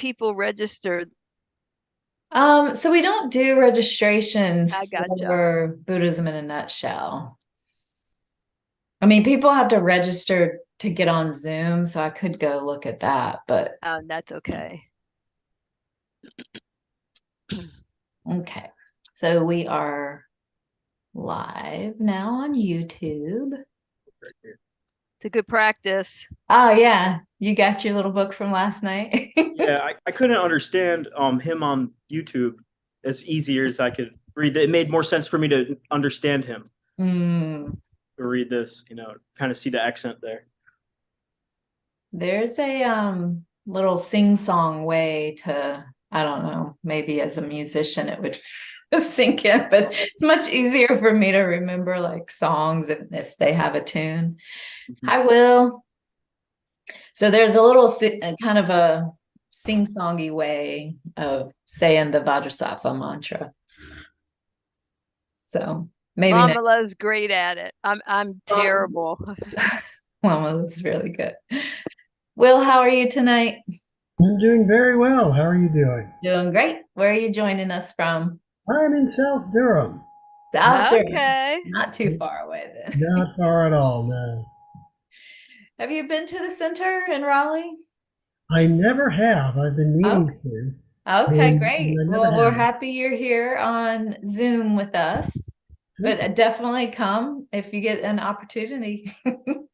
people registered? So we don't do registration I gotcha. for Buddhism in a nutshell. I mean, people have to register to get on Zoom, so I could go look at that, but Oh, that's okay. okay. So we are live now on YouTube. It's a good practice. Oh yeah, you got your little book from last night. Yeah, I couldn't understand him on YouTube as easier as I could read it. It made more sense for me to understand him Mm, to read this, kind of see the accent there. there's a little sing-song way to, I don't know, maybe as a musician it would sink in, but it's much easier for me to remember like songs if they have a tune. Mhm. I will. So there's a little kind of a sing-songy way of saying the Vajrasattva mantra. So maybe next Mamala's great at it. I'm one. terrible. One was really good. Will, how are you tonight? I'm doing very well. How are you doing? Doing great. Where are you joining us from? I'm in South Durham. South Durham. Okay. Not too far away then. Not far at all, no. Have you been to the center in Raleigh? I never have. I've been Okay. meaning to, Okay, and great. I never Well, we're have. happy you're here on Zoom with us, but Super. definitely come if you get an opportunity.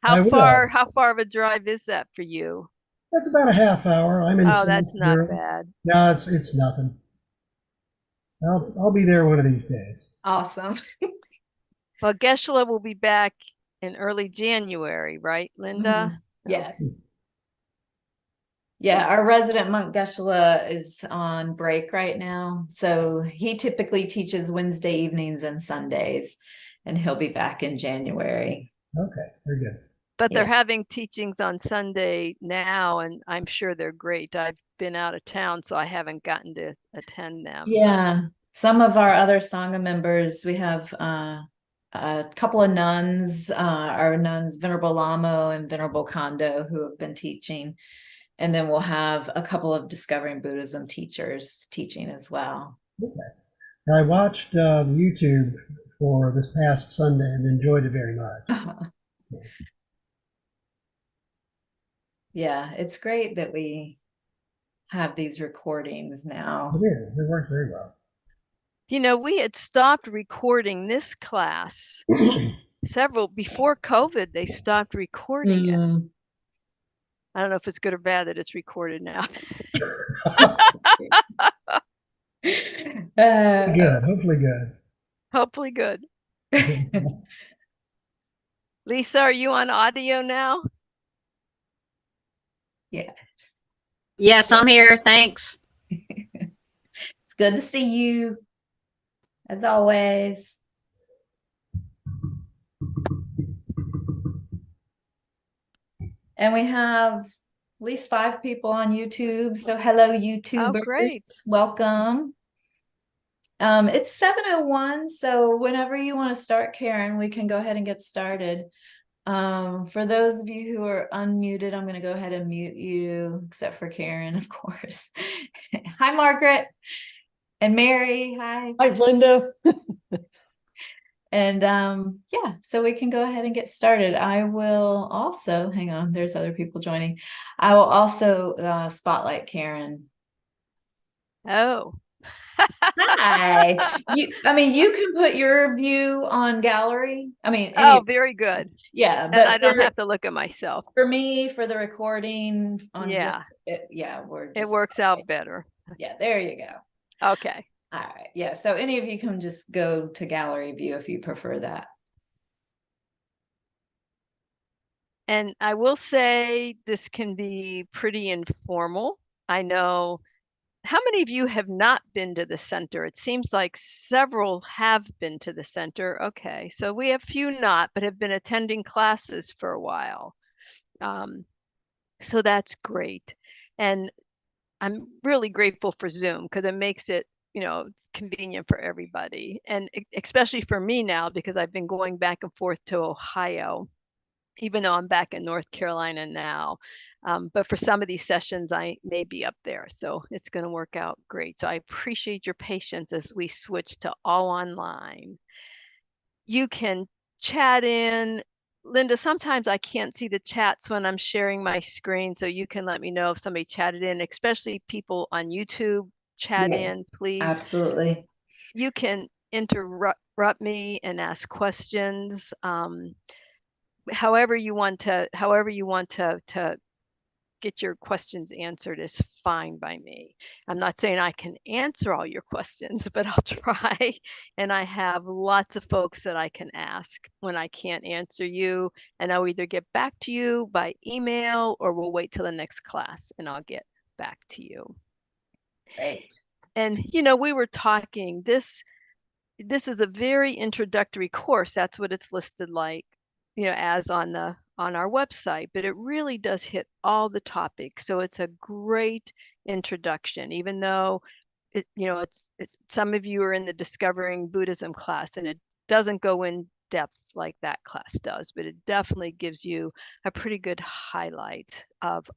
I will. How far of a drive is that for you? That's about a half hour. I'm in Oh, South that's not Durham. bad. No, it's nothing. I'll be there one of these days. Awesome. Well, Geshe-la will be back in early January, right, Linda? Mhm. Yes. Yeah, our resident monk Geshe-la is on break right now. So he typically teaches Wednesday evenings and Sundays, and he'll be back in January. Okay, very good. But they're Yeah. having teachings on Sunday now, and I'm sure they're great. I've been out of town, so I haven't gotten to attend them. Yeah. Some of our other Sangha members, we have a couple of nuns, our nuns Venerable Lamo and Venerable Kondo, who have been teaching. And then we'll have a couple of Discovering Buddhism teachers teaching as well. Okay. I watched YouTube for this past Sunday and enjoyed it very much. So, Yeah, it's great that we have these recordings it now. is. It works very well. We had stopped recording this class several before COVID, they stopped recording it. Mm. I don't know if it's good or bad that it's recorded now. Good. Hopefully good. Hopefully good. Lisa, are you on audio now? Yeah, Yes, I'm here. Thanks. it's good to see you as always. And we have at least 5 people on YouTube. So hello, Oh, YouTubers. great. Welcome. It's 7:01, so whenever you want to start, Karen, we can go ahead and get started. For those of you who are unmuted, I'm going to go ahead and mute you, except for Karen, of course. Hi, Margaret and Mary. Hi. Hi, Linda. And yeah, so we can go ahead and get started. I will also, hang on, there's other people joining. I will also spotlight Karen. Oh. Hi. You can put your view on gallery. I mean, Oh, very good. yeah, And but I don't have to look at myself. for me, for the recording on Zoom, Yeah, we're it just, works out better. yeah, there you go. Okay. All right. Yeah. So any of you can just go to gallery view if you prefer that. And I will say this can be pretty informal. I know. How many of you have not been to the center? It seems like several have been to the center. Okay, so we have few not, but have been attending classes for a while. So that's great. And I'm really grateful for Zoom because it makes it, it's convenient for everybody. And especially for me now, because I've been going back and forth to Ohio. even though I'm back in North Carolina now. But for some of these sessions, I may be up there. So it's going to work out great. So I appreciate your patience as we switch to all online. You can chat in. Linda, sometimes I can't see the chats when I'm sharing my screen. So you can let me know if somebody chatted in, especially people on YouTube. Chat Yes, in, please. absolutely. You can interrupt me and ask questions. However you want to get your questions answered is fine by me. I'm not saying I can answer all your questions, but I'll try. And I have lots of folks that I can ask when I can't answer you. And I'll either get back to you by email or we'll wait till the next class and I'll get back to you. Great. And we were talking, this is a very introductory course. That's what it's listed like, as on our website, but it really does hit all the topics. So it's a great introduction, even though it's some of you are in the Discovering Buddhism class and it doesn't go in depth like that class does, but it definitely gives you a pretty good highlight of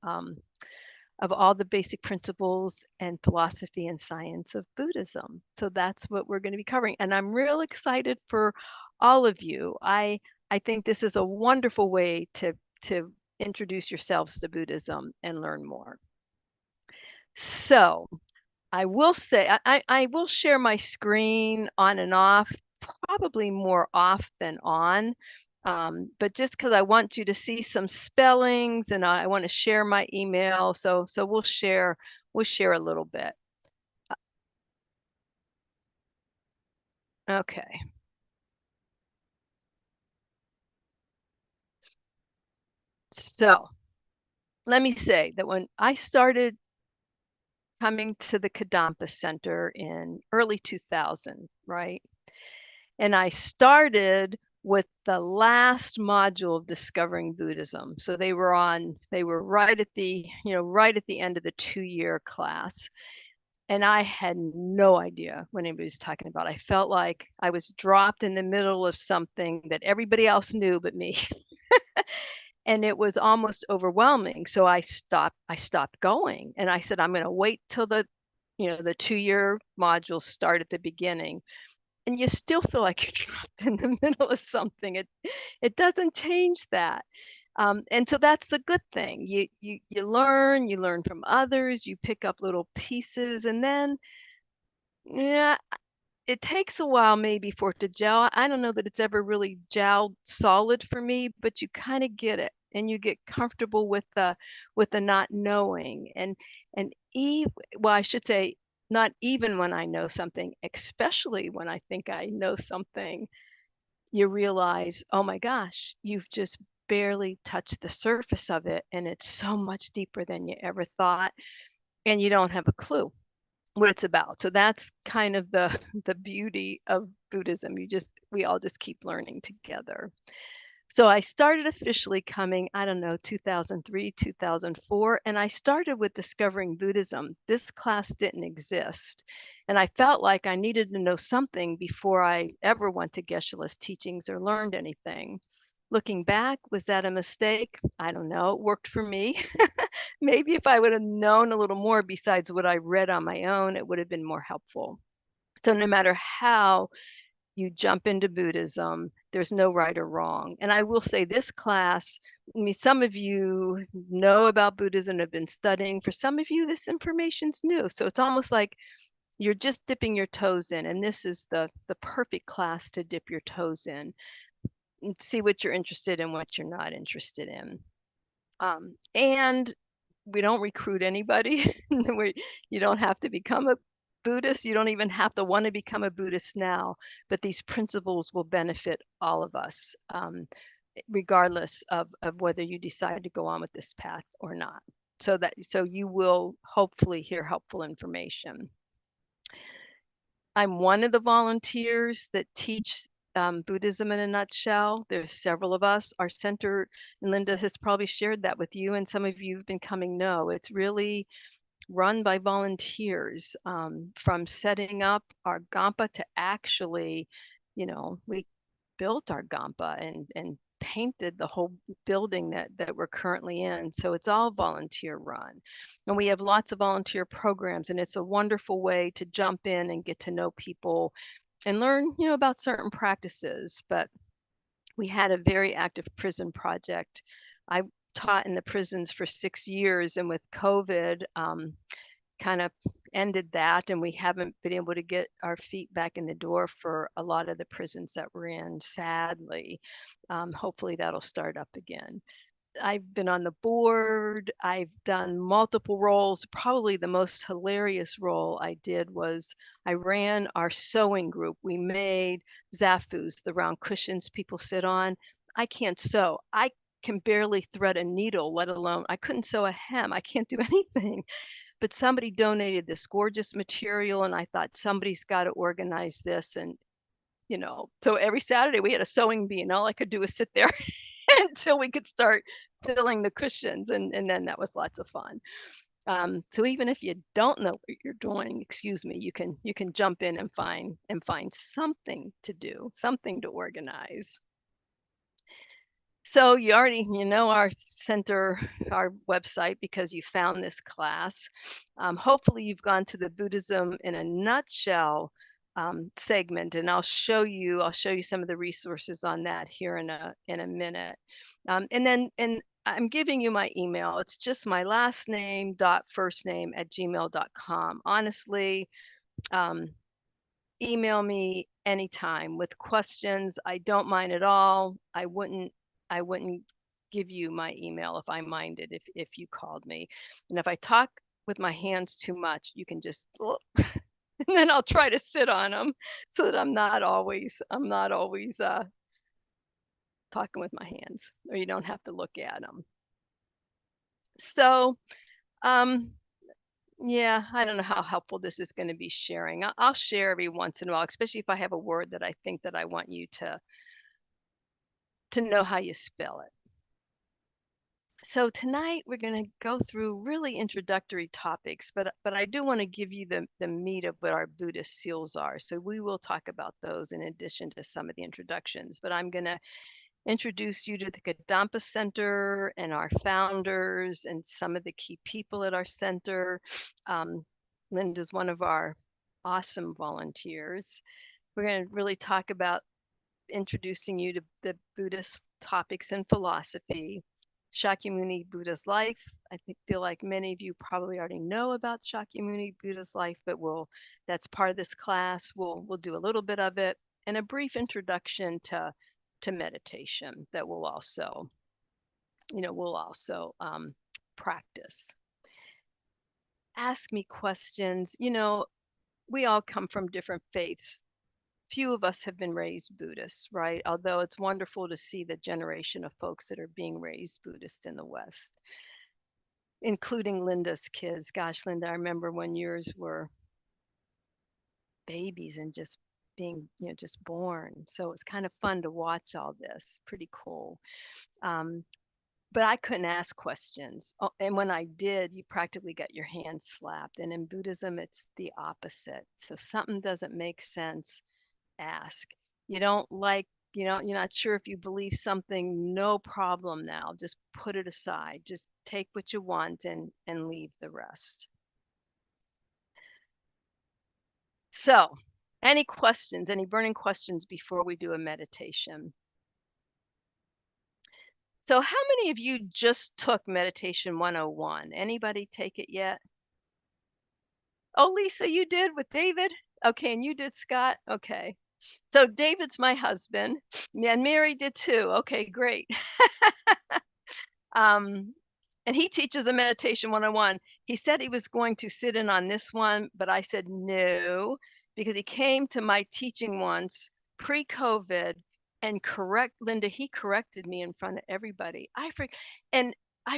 all the basic principles and philosophy and science of Buddhism. So that's what we're going to be covering. And I'm real excited for all of you. I think this is a wonderful way to introduce yourselves to Buddhism and learn more. So I will say, I will share my screen on and off, probably more off than on. But just because I want you to see some spellings and I want to share my email. So we'll share a little bit. Okay. So let me say that when I started coming to the Kadampa Center in early 2000, right? And I started with the last module of Discovering Buddhism. So they were right at the end of the 2-year class. And I had no idea what anybody was talking about. I felt like I was dropped in the middle of something that everybody else knew but me. And it was almost overwhelming. So I stopped going. And I said, I'm going to wait till the 2-year modules start at the beginning. And you still feel like you're trapped in the middle of something. It doesn't change that. And so that's the good thing. You learn from others, you pick up little pieces, and then yeah, it takes a while maybe for it to gel. I don't know that it's ever really gelled solid for me, but you kind of get it and you get comfortable with the not knowing. Well, I should say not even when I know something, especially when I think I know something, you realize, oh my gosh, you've just barely touched the surface of it and it's so much deeper than you ever thought and you don't have a clue what it's about. So that's kind of the the beauty of Buddhism. We all just keep learning together. So I started officially coming, I don't know, 2003, 2004, and I started with Discovering Buddhism. This class didn't exist. And I felt like I needed to know something before I ever went to Geshe-la's teachings or learned anything. Looking back, was that a mistake? I don't know. It worked for me. Maybe if I would have known a little more besides what I read on my own, it would have been more helpful. So no matter how you jump into Buddhism, there's no right or wrong. And I will say this class, I mean, some of you know about Buddhism, have been studying. For some of you, this information's new. So it's almost like you're just dipping your toes in. And this is the perfect class to dip your toes in and see what you're interested in, what you're not interested in. And we don't recruit anybody. You don't have to become a Buddhist. You don't even have to want to become a Buddhist now, but these principles will benefit all of us, regardless of whether you decide to go on with this path or not. So you will hopefully hear helpful information. I'm one of the volunteers that teach Buddhism in a nutshell. There's several of us. Our center, and Linda has probably shared that with you, and some of you have been coming know. It's really run by volunteers, from setting up our Gampa to actually, we built our Gampa and painted the whole building that we're currently in. So it's all volunteer run. And we have lots of volunteer programs, and it's a wonderful way to jump in and get to know people and learn, about certain practices. But we had a very active prison project. I taught in the prisons for 6 years, and with COVID, kind of ended that, and we haven't been able to get our feet back in the door for a lot of the prisons that we're in, sadly. Hopefully that'll start up again. I've been on the board. I've done multiple roles. Probably the most hilarious role I did was I ran our sewing group. We made zafus, the round cushions people sit on. I can't sew. I can barely thread a needle, let alone I couldn't sew a hem. I can't do anything. But somebody donated this gorgeous material, and I thought somebody's got to organize this. And so every Saturday we had a sewing bee, and all I could do was sit there until we could start filling the cushions, and then that was lots of fun. So even if you don't know what you're doing, excuse me, you can jump in and find something to do, something to organize. So you already know our center, our website, because you found this class. Hopefully you've gone to the Buddhism in a nutshell segment, and I'll show you some of the resources on that here in a minute. And I'm giving you my email. It's just my last name dot first name at gmail.com. Honestly, email me anytime with questions. I don't mind at all. I wouldn't give you my email if I minded if you called me. And if I talk with my hands too much, you can just and then I'll try to sit on them so that I'm not always talking with my hands, or you don't have to look at them. So yeah, I don't know how helpful this is going to be sharing. I'll share every once in a while, especially if I have a word that I think that I want you to know how you spell it. So tonight we're going to go through really introductory topics, but I do want to give you the meat of what our Buddhist seals are. So we will talk about those in addition to some of the introductions. But I'm going to introduce you to the Kadampa Center and our founders and some of the key people at our center. Linda's one of our awesome volunteers. We're going to really talk about introducing you to the Buddhist topics and philosophy. Shakyamuni Buddha's life. I feel like many of you probably already know about Shakyamuni Buddha's life, but that's part of this class. We'll do a little bit of it, and a brief introduction to meditation that we'll also practice. Ask me questions. We all come from different faiths. Few of us have been raised Buddhists, right? Although it's wonderful to see the generation of folks that are being raised Buddhist in the West, including Linda's kids. Gosh, Linda, I remember when yours were babies and just being, just born. So it's kind of fun to watch all this. Pretty cool. But I couldn't ask questions. Oh, and when I did, you practically got your hand slapped. And in Buddhism, it's the opposite. So something doesn't make sense, ask. You don't like, you're not sure if you believe something, no problem now. Just put it aside. Just take what you want and leave the rest. So, any questions, any burning questions before we do a meditation? So how many of you just took Meditation 101? Anybody take it yet? Oh, Lisa, you did with David? Okay, and you did, Scott? Okay. So David's my husband, and Mary did too. Okay, great. And he teaches a Meditation 101. He said he was going to sit in on this one, but I said no, because he came to my teaching once pre-COVID and Linda, he corrected me in front of everybody. I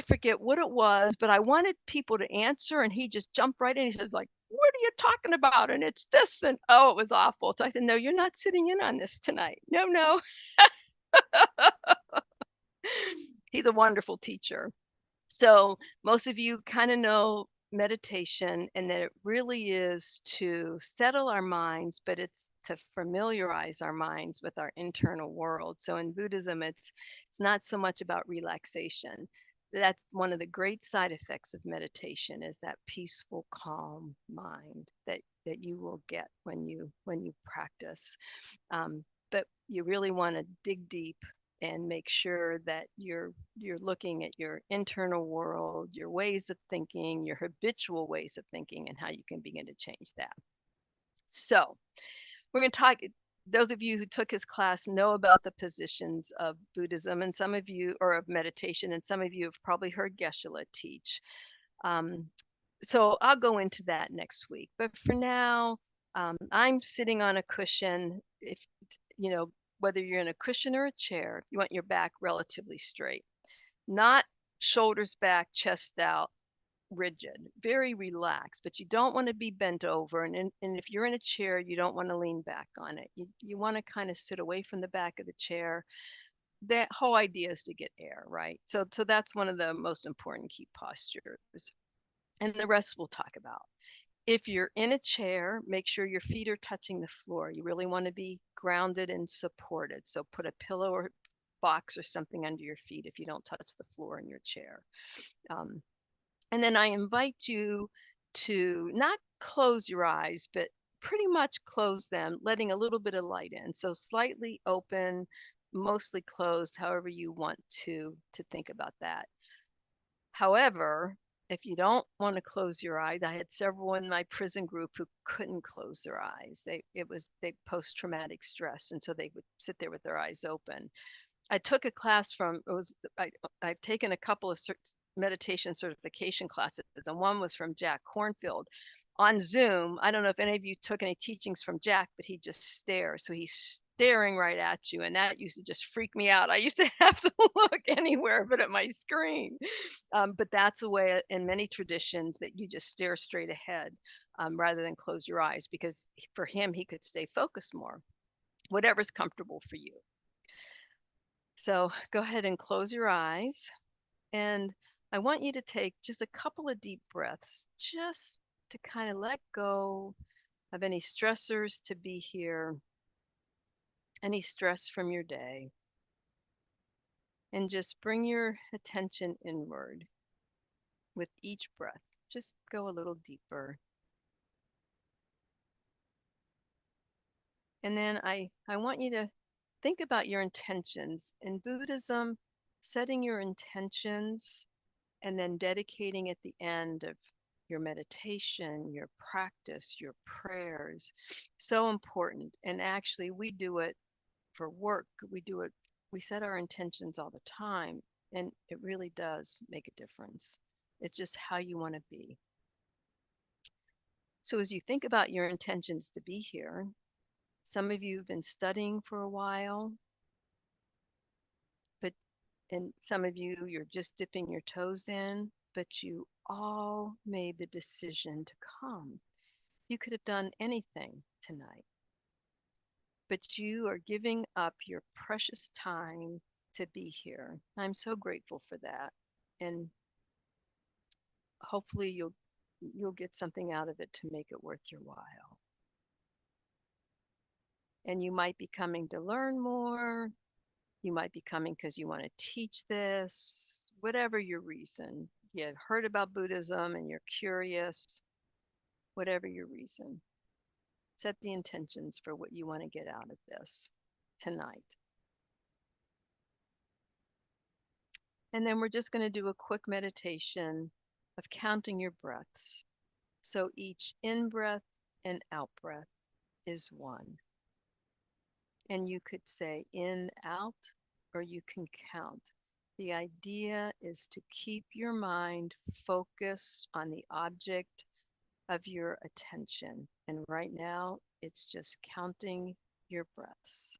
forget what it was, but I wanted people to answer, and he just jumped right in. He said, like, what are you talking about? And it's this, and oh, it was awful. So I said, no, you're not sitting in on this tonight. No. He's a wonderful teacher. So most of you kind of know meditation, and that it really is to settle our minds, but it's to familiarize our minds with our internal world. So in Buddhism, it's not so much about relaxation. That's one of the great side effects of meditation, is that peaceful, calm mind that you will get when you practice. But you really want to dig deep and make sure that you're looking at your internal world, your ways of thinking, your habitual ways of thinking, and how you can begin to change that. So we're going to talk. Those of you who took his class know about the positions of Buddhism, and some of you, or of meditation, and some of you have probably heard Geshe-la teach. So I'll go into that next week. But for now, I'm sitting on a cushion. If you know, whether you're in a cushion or a chair, you want your back relatively straight, not shoulders back, chest out, rigid, very relaxed, but you don't want to be bent over. And if you're in a chair, you don't want to lean back on it. You want to kind of sit away from the back of the chair. That whole idea is to get air, right? So that's one of the most important key postures. And the rest we'll talk about. If you're in a chair, make sure your feet are touching the floor. You really want to be grounded and supported. So put a pillow or box or something under your feet if you don't touch the floor in your chair. And then I invite you to not close your eyes, but pretty much close them, letting a little bit of light in. So slightly open, mostly closed, however you want to think about that. However, if you don't want to close your eyes, I had several in my prison group who couldn't close their eyes. They post-traumatic stress, and so they would sit there with their eyes open. I took a class from it was I've taken a couple of meditation certification classes, and one was from Jack Cornfield on Zoom. I don't know if any of you took any teachings from Jack, but he just stares. So he's staring right at you, and that used to just freak me out. I used to have to look anywhere but at my screen. But that's a way in many traditions that you just stare straight ahead, rather than close your eyes, because for him, he could stay focused more. Whatever's comfortable for you. So go ahead and close your eyes. And I want you to take just a couple of deep breaths, just to kind of let go of any stressors to be here, any stress from your day, and just bring your attention inward with each breath. Just go a little deeper. And then I want you to think about your intentions. In Buddhism, setting your intentions and then dedicating at the end of your meditation, your practice, your prayers, so important. And actually, we do it for work. We set our intentions all the time, and it really does make a difference. It's just how you want to be. So as you think about your intentions to be here, some of you have been studying for a while, but and some of you, you're just dipping your toes in, but you all made the decision to come. You could have done anything tonight, but you are giving up your precious time to be here. I'm so grateful for that. And hopefully you'll get something out of it to make it worth your while. And you might be coming to learn more. You might be coming because you want to teach this, whatever your reason. You heard about Buddhism and you're curious, whatever your reason. Set the intentions for what you want to get out of this tonight. And then we're just going to do a quick meditation of counting your breaths. So each in-breath and out-breath is one. And you could say in, out, or you can count. The idea is to keep your mind focused on the object of your attention. And right now, it's just counting your breaths.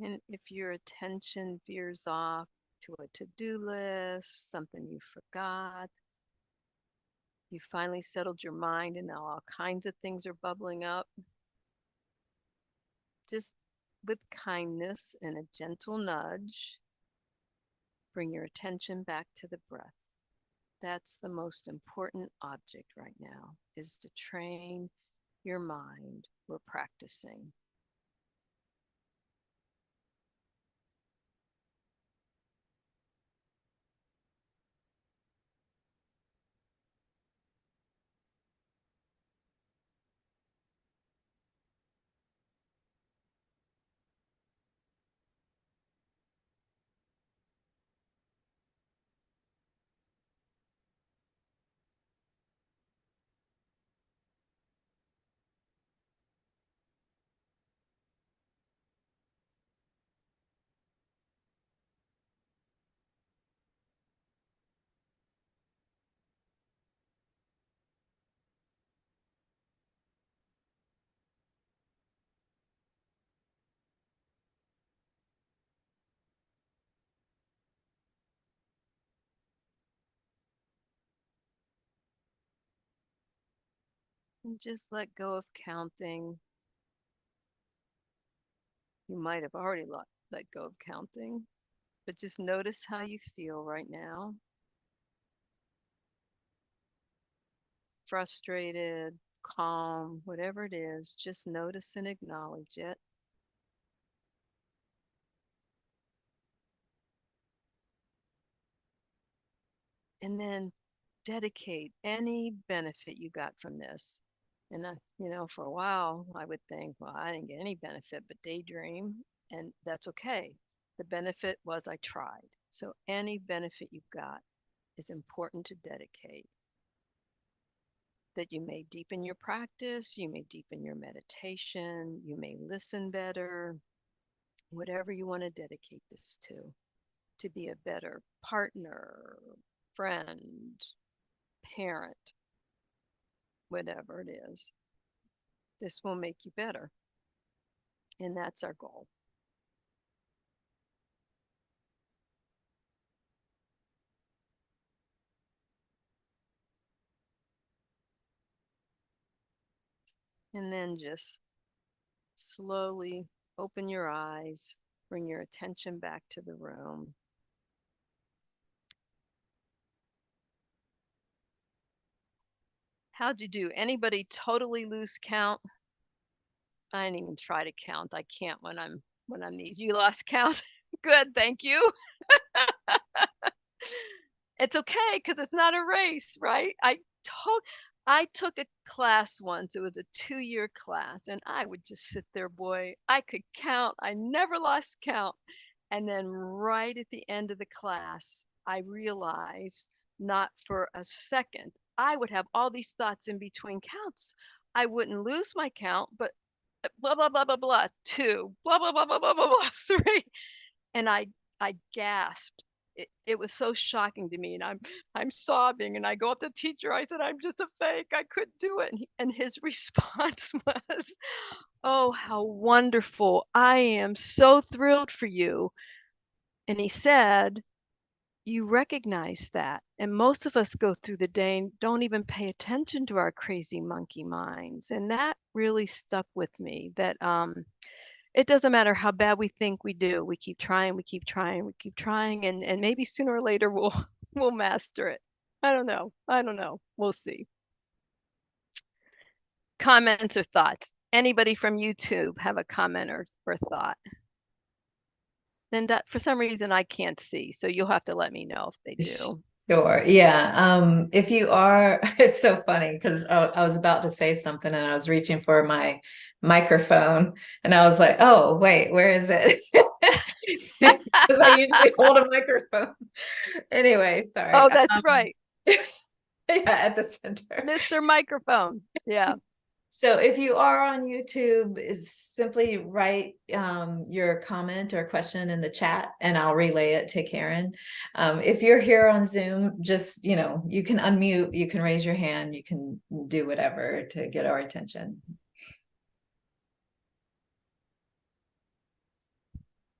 And if your attention veers off to a to-do list, something you forgot, you finally settled your mind and now all kinds of things are bubbling up, just with kindness and a gentle nudge, bring your attention back to the breath. That's the most important object right now, is to train your mind. We're practicing. And just let go of counting. You might have already let go of counting, but just notice how you feel right now. Frustrated, calm, whatever it is, just notice and acknowledge it. And then dedicate any benefit you got from this. And, for a while, I would think, well, I didn't get any benefit but daydream, and that's okay. The benefit was I tried. So any benefit you got is important to dedicate. That you may deepen your practice, you may deepen your meditation, you may listen better, whatever you want to dedicate this to be a better partner, friend, parent, whatever it is. This will make you better. And that's our goal. And then just slowly open your eyes, bring your attention back to the room. How'd you do? Anybody totally lose count? I didn't even try to count. I can't when I'm these. You lost count? Good, thank you. It's okay because it's not a race, right? I took a class once. It was a 2-year class, and I would just sit there, boy. I could count. I never lost count. And then right at the end of the class, I realized not for a second, I would have all these thoughts in between counts. I wouldn't lose my count, but blah, blah, blah, blah, blah, 2, blah, blah, blah, blah, blah, blah, blah, 3. And I gasped. It was so shocking to me, and I'm sobbing, and I go up to the teacher. I said, I'm just a fake. I couldn't do it. And his response was, oh, how wonderful. I am so thrilled for you. And he said, you recognize that. And most of us go through the day and don't even pay attention to our crazy monkey minds. And that really stuck with me, that it doesn't matter how bad we think we do. We keep trying, we keep trying, we keep trying, and maybe sooner or later we'll we'll master it. I don't know. I don't know. We'll see. Comments or thoughts? Anybody from YouTube have a comment or thought? Then for some reason I can't see, so you'll have to let me know if they do. Sure. Yeah. If you are, it's so funny because I was about to say something and I was reaching for my microphone and I was like, oh, wait, where is it? Because I usually hold a microphone. Anyway, sorry. Oh, that's right. Yeah, at the center. Mr. Microphone. Yeah. So if you are on YouTube, is simply write your comment or question in the chat and I'll relay it to Karen. If you're here on Zoom, just, you can unmute, you can raise your hand, you can do whatever to get our attention.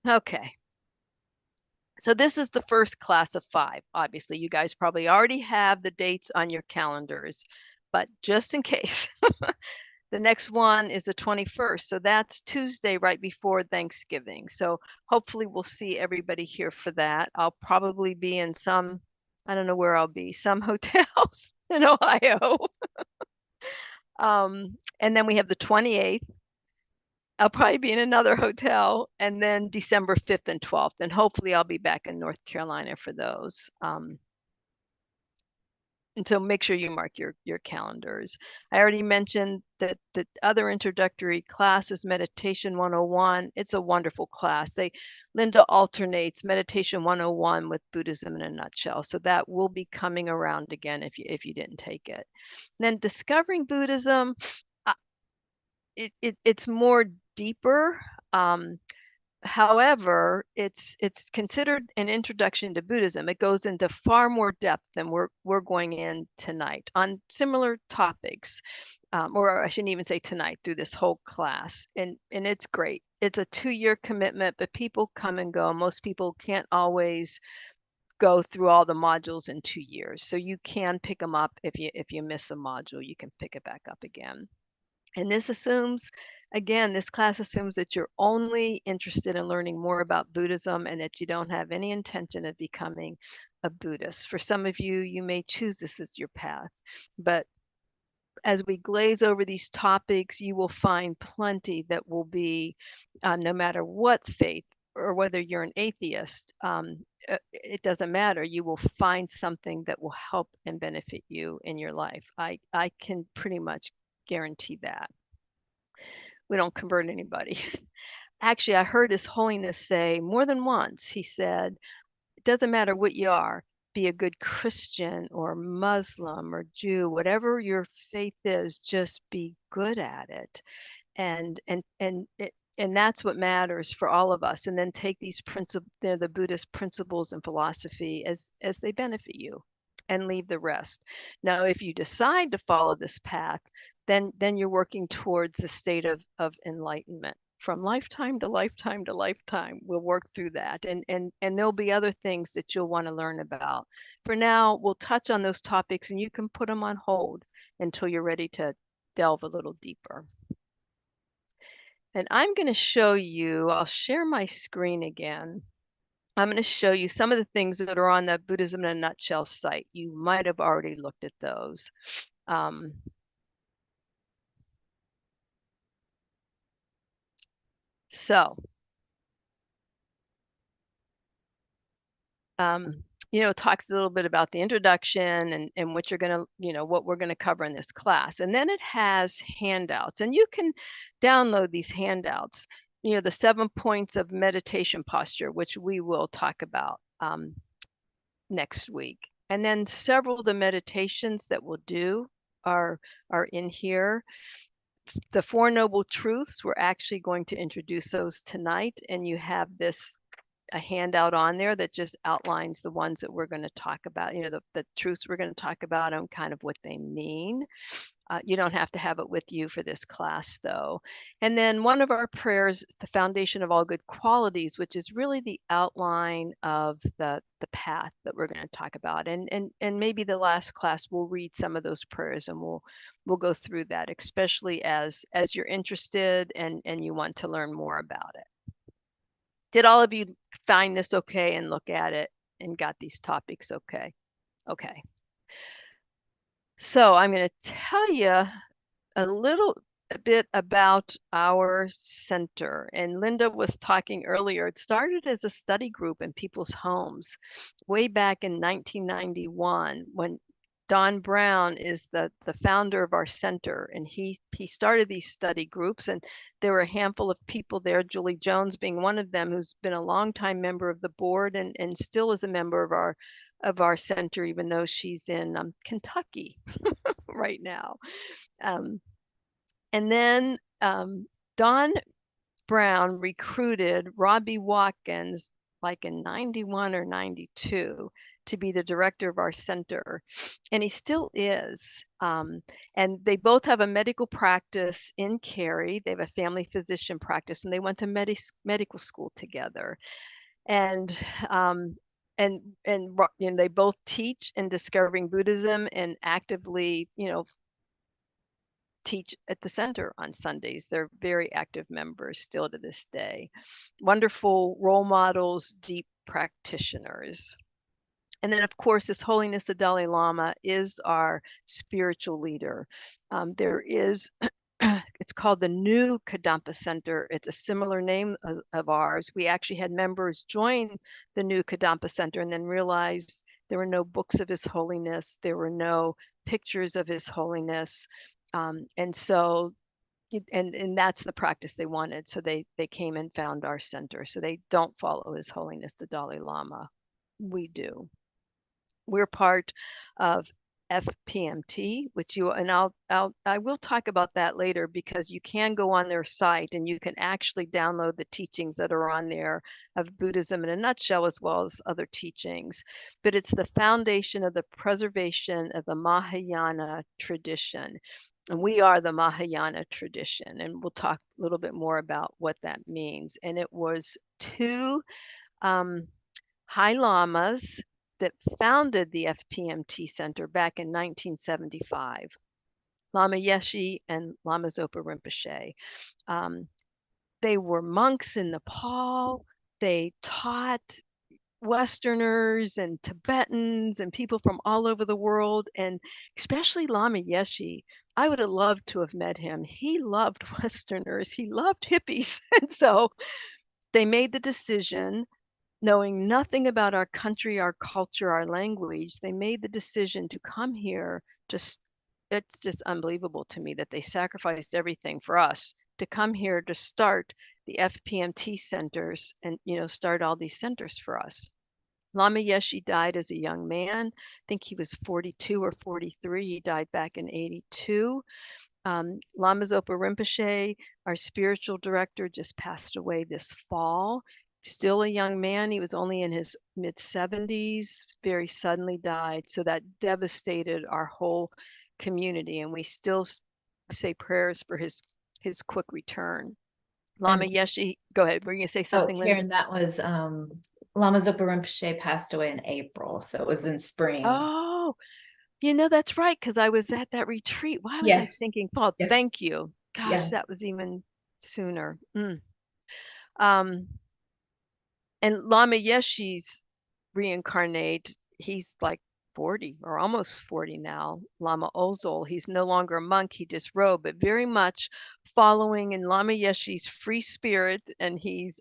Okay. So this is the first class of 5. Obviously, you guys probably already have the dates on your calendars, but just in case, the next one is the 21st. So that's Tuesday right before Thanksgiving. So hopefully we'll see everybody here for that. I'll probably be in some, I don't know where I'll be, some hotels in Ohio. And then we have the 28th. I'll probably be in another hotel, and then December 5th and 12th. And hopefully I'll be back in North Carolina for those. And so make sure you mark your calendars. I already mentioned that the other introductory class is Meditation 101. It's a wonderful class. Linda alternates Meditation 101 with Buddhism in a nutshell. So that will be coming around again if you didn't take it. And then Discovering Buddhism, it's more deeper. However, it's considered an introduction to Buddhism. It goes into far more depth than we're going in tonight on similar topics, or I shouldn't even say tonight, through this whole class. And it's great. It's a 2-year commitment, but people come and go. Most people can't always go through all the modules in 2 years. So you can pick them up if you miss a module, you can pick it back up again. And this class assumes that you're only interested in learning more about Buddhism and that you don't have any intention of becoming a Buddhist. For some of you, you may choose this as your path. But as we glaze over these topics, you will find plenty that will be, no matter what faith or whether you're an atheist, it doesn't matter. You will find something that will help and benefit you in your life. I can pretty much guarantee that. We don't convert anybody. Actually, I heard His Holiness say more than once, he said, it doesn't matter what you are, be a good Christian or Muslim or Jew, whatever your faith is, just be good at it. And that's what matters for all of us. And then take these the Buddhist principles and philosophy as they benefit you, and leave the rest. Now, if you decide to follow this path, then you're working towards a state of enlightenment. From lifetime to lifetime to lifetime, we'll work through that. And there'll be other things that you'll want to learn about. For now, we'll touch on those topics and you can put them on hold until you're ready to delve a little deeper. And I'm going to show you, I'll share my screen again. I'm going to show you some of the things that are on the Buddhism in a Nutshell site. You might have already looked at those. It talks a little bit about the introduction and what you're going to, what we're going to cover in this class. And then it has handouts, and you can download these handouts, the 7 points of meditation posture, which we will talk about next week. And then several of the meditations that we'll do are in here. The 4 Noble Truths, we're actually going to introduce those tonight, and you have a handout on there that just outlines the ones that we're going to talk about, the truths we're going to talk about and kind of what they mean. You don't have to have it with you for this class, though. And then one of our prayers, the foundation of all good qualities, which is really the outline of the path that we're going to talk about. And maybe the last class we'll read some of those prayers and we'll go through that, especially as you're interested and you want to learn more about it. Did all of you find this okay and look at it and got these topics okay? Okay. So I'm going to tell you a bit about our center. And Linda was talking earlier. It started as a study group in people's homes way back in 1991 when Don Brown is the founder of our center, and he started these study groups, and there were a handful of people there, Julie Jones being one of them, who's been a longtime member of the board and still is a member of our center, even though she's in Kentucky right now. And then Don Brown recruited Robbie Watkins like in 91 or 92 to be the director of our center, and he still is. And they both have a medical practice in Cary. They have a family physician practice, and they went to medical school together. And um, and they both teach in Discovering Buddhism and actively, teach at the center on Sundays. They're very active members still to this day. Wonderful role models, deep practitioners. And then, of course, His Holiness the Dalai Lama is our spiritual leader. There is, it's called the New Kadampa Center. It's a similar name of ours. We actually had members join the New Kadampa Center and then realized there were no books of His Holiness. There were no pictures of His Holiness. And so, and that's the practice they wanted. So they came and found our center. So they don't follow His Holiness the Dalai Lama. We do. We're part of FPMT, which I will talk about that later, because you can go on their site and you can actually download the teachings that are on there of Buddhism in a nutshell, as well as other teachings. But it's the foundation of the preservation of the Mahayana tradition. And we are the Mahayana tradition, and we'll talk a little bit more about what that means. And it was two High Lamas that founded the FPMT Center back in 1975, Lama Yeshe and Lama Zopa Rinpoche. They were monks in Nepal. They taught Westerners and Tibetans and people from all over the world, and especially Lama Yeshe. I would have loved to have met him. He loved Westerners. He loved hippies. And so they made the decision, knowing nothing about our country, our culture, our language, they made the decision to come here. It's just unbelievable to me that they sacrificed everything for us to come here to start the FPMT centers and, start all these centers for us. Lama Yeshe died as a young man. I think he was 42 or 43. He died back in 82. Lama Zopa Rinpoche, our spiritual director, just passed away this fall. Still a young man. He was only in his mid 70s, very suddenly died. So that devastated our whole community. And we still say prayers for his quick return. Lama Yeshe, go ahead. Were you going to say something, Linda? Karen, that was Lama Zopa Rinpoche passed away in April, so it was in spring. Oh, that's right, because I was at that retreat. Why was I thinking fall? Yes. Thank you. Gosh, that was even sooner. And Lama Yeshe's reincarnate, he's like 40 or almost 40 now. Lama Ozol, he's no longer a monk, he disrobed, but very much following in Lama Yeshe's free spirit, and he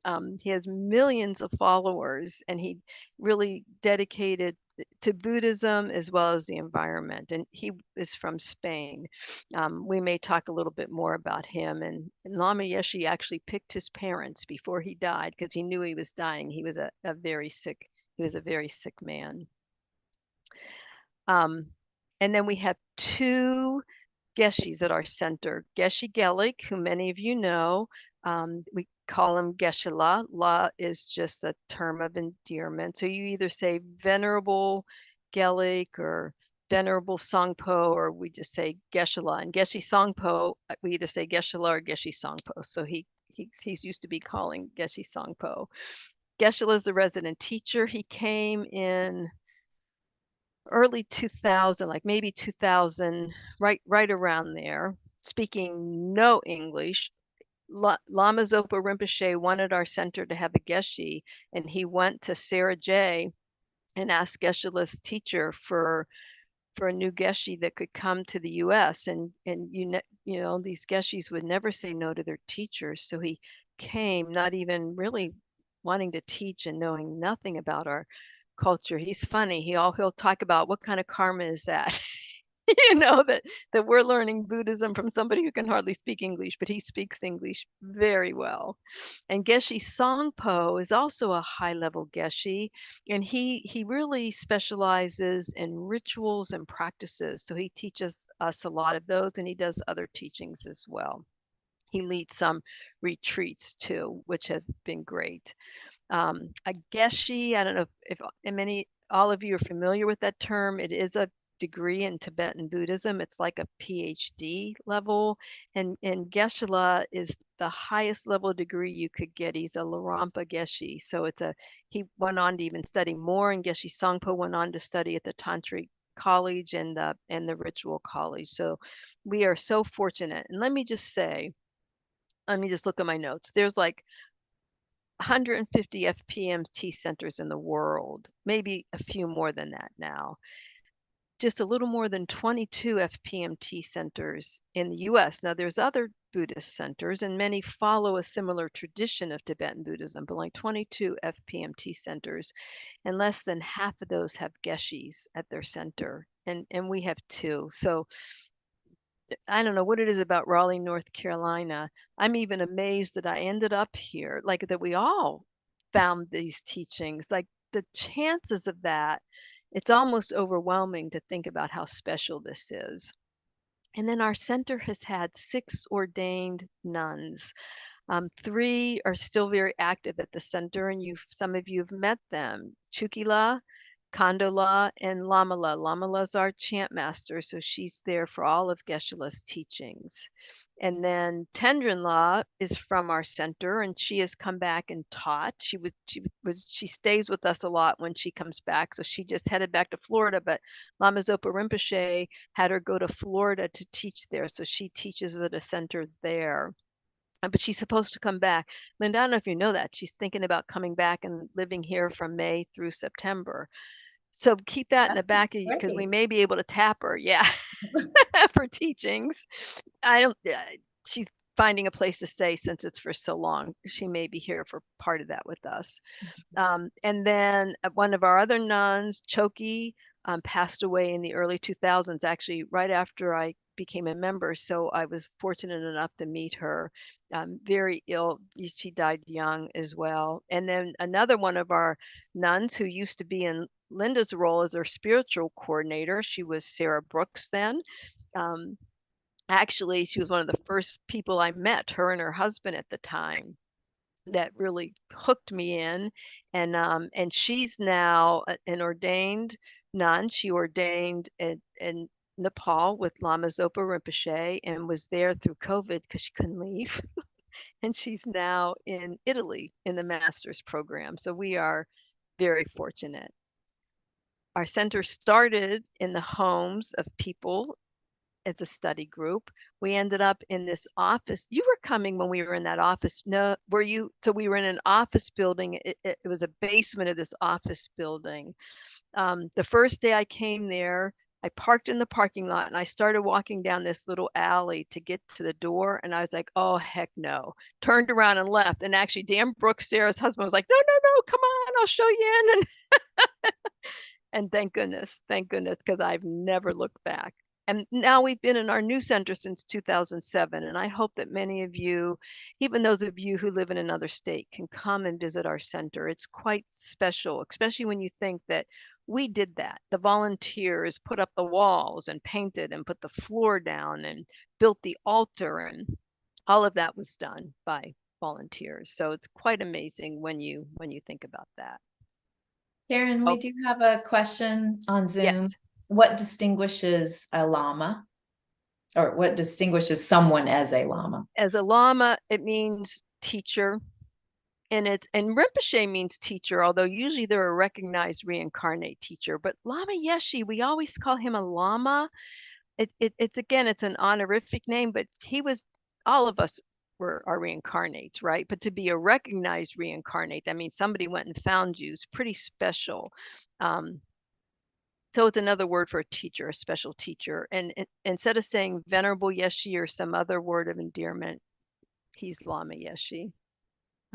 has millions of followers, and he really dedicated to Buddhism as well as the environment. And he is from Spain. We may talk a little bit more about him. And Lama Yeshe actually picked his parents before he died because he knew he was dying. He was a very sick man. And then we have two Geshes at our center. Geshe Gelik, who many of you know, we call him Geshe La. La is just a term of endearment. So you either say Venerable Gelik or Venerable Songpo, or we just say Geshe La. And Geshe Songpo, we either say Geshe La or Geshe Songpo. So he's used to be calling Geshe Songpo. Geshe La is the resident teacher. He came in early 2000, like maybe 2000, right around there, speaking no English. Lama Zopa Rinpoche wanted our center to have a Geshe, and he went to Sarah J and asked Geshe La's teacher for a new Geshe that could come to the U.S. And these Geshes would never say no to their teachers. So he came, not even really wanting to teach and knowing nothing about our culture. He's funny. He'll talk about what kind of karma is that. that we're learning Buddhism from somebody who can hardly speak English, but he speaks English very well. And Geshe Songpo is also a high-level Geshe, and he really specializes in rituals and practices. So he teaches us a lot of those, and he does other teachings as well. He leads some retreats too, which have been great. A Geshe, I don't know if many all of you are familiar with that term. It is a degree in Tibetan Buddhism. It's like a PhD level, and Geshe-la is the highest level degree you could get. He's a Larampa Geshe, so he went on to even study more, and Geshe Songpo went on to study at the Tantric College and the Ritual College. So we are so fortunate. And let me just look at my notes. There's like 150 FPMT centers in the world, maybe a few more than that now. Just a little more than 22 FPMT centers in the US. Now, there's other Buddhist centers, and many follow a similar tradition of Tibetan Buddhism, but like 22 FPMT centers, and less than half of those have Geshes at their center, and we have two. So I don't know what it is about Raleigh, North Carolina. I'm even amazed that I ended up here, like that we all found these teachings. Like the chances of that, it's almost overwhelming to think about how special this is. And then our center has had 6 ordained nuns. 3 are still very active at the center, and some of you have met them. Chukila, Kandola, and Lamala. Lamala's our chant master, so she's there for all of Geshe-la's teachings. And then Tendrin-la is from our center, and she has come back and taught. She stays with us a lot when she comes back. So she just headed back to Florida, but Lama Zopa Rinpoche had her go to Florida to teach there. So she teaches at a center there. But she's supposed to come back. Linda, I don't know if you know that. She's thinking about coming back and living here from May through September. So keep that in the back of you, because we may be able to tap her. Yeah. For teachings. I don't, she's finding a place to stay since it's for so long. She may be here for part of that with us. And then one of our other nuns, Choki, passed away in the early 2000s, actually right after I became a member. So I was fortunate enough to meet her. Very ill. She died young as well. And then another one of our nuns who used to be in Linda's role as our spiritual coordinator, she was Sarah Brooks then. Actually, she was one of the first people I met, her and her husband at the time, that really hooked me in. And she's now an ordained nun. She ordained in Nepal with Lama Zopa Rinpoche and was there through COVID because she couldn't leave. And she's now in Italy in the master's program. So we are very fortunate. Our center started in the homes of people as a study group. We ended up in this office. You were coming when we were in that office. No, were you? So we were in an office building. It was a basement of this office building. The first day I came there, I parked in the parking lot and I started walking down this little alley to get to the door. And I was like, oh, heck no. Turned around and left. And actually, Dan Brooks, Sarah's husband, was like, no, no, no, come on, I'll show you in. And thank goodness, because I've never looked back. And now we've been in our new center since 2007. And I hope that many of you, even those of you who live in another state, can come and visit our center. It's quite special, especially when you think that we did that. The volunteers put up the walls and painted and put the floor down and built the altar, and all of that was done by volunteers. So it's quite amazing when you think about that. Karen, we do have a question on Zoom. Yes. What distinguishes a lama, or what distinguishes someone as a lama? As a lama, it means teacher, and Rinpoche means teacher, although usually they're a recognized reincarnate teacher. But Lama Yeshe, we always call him a lama. It's an honorific name, but all of us are reincarnates, right? But to be a recognized reincarnate, that means somebody went and found you. It's pretty special. So it's another word for a teacher, a special teacher. And instead of saying Venerable Yeshe or some other word of endearment, he's Lama Yeshe.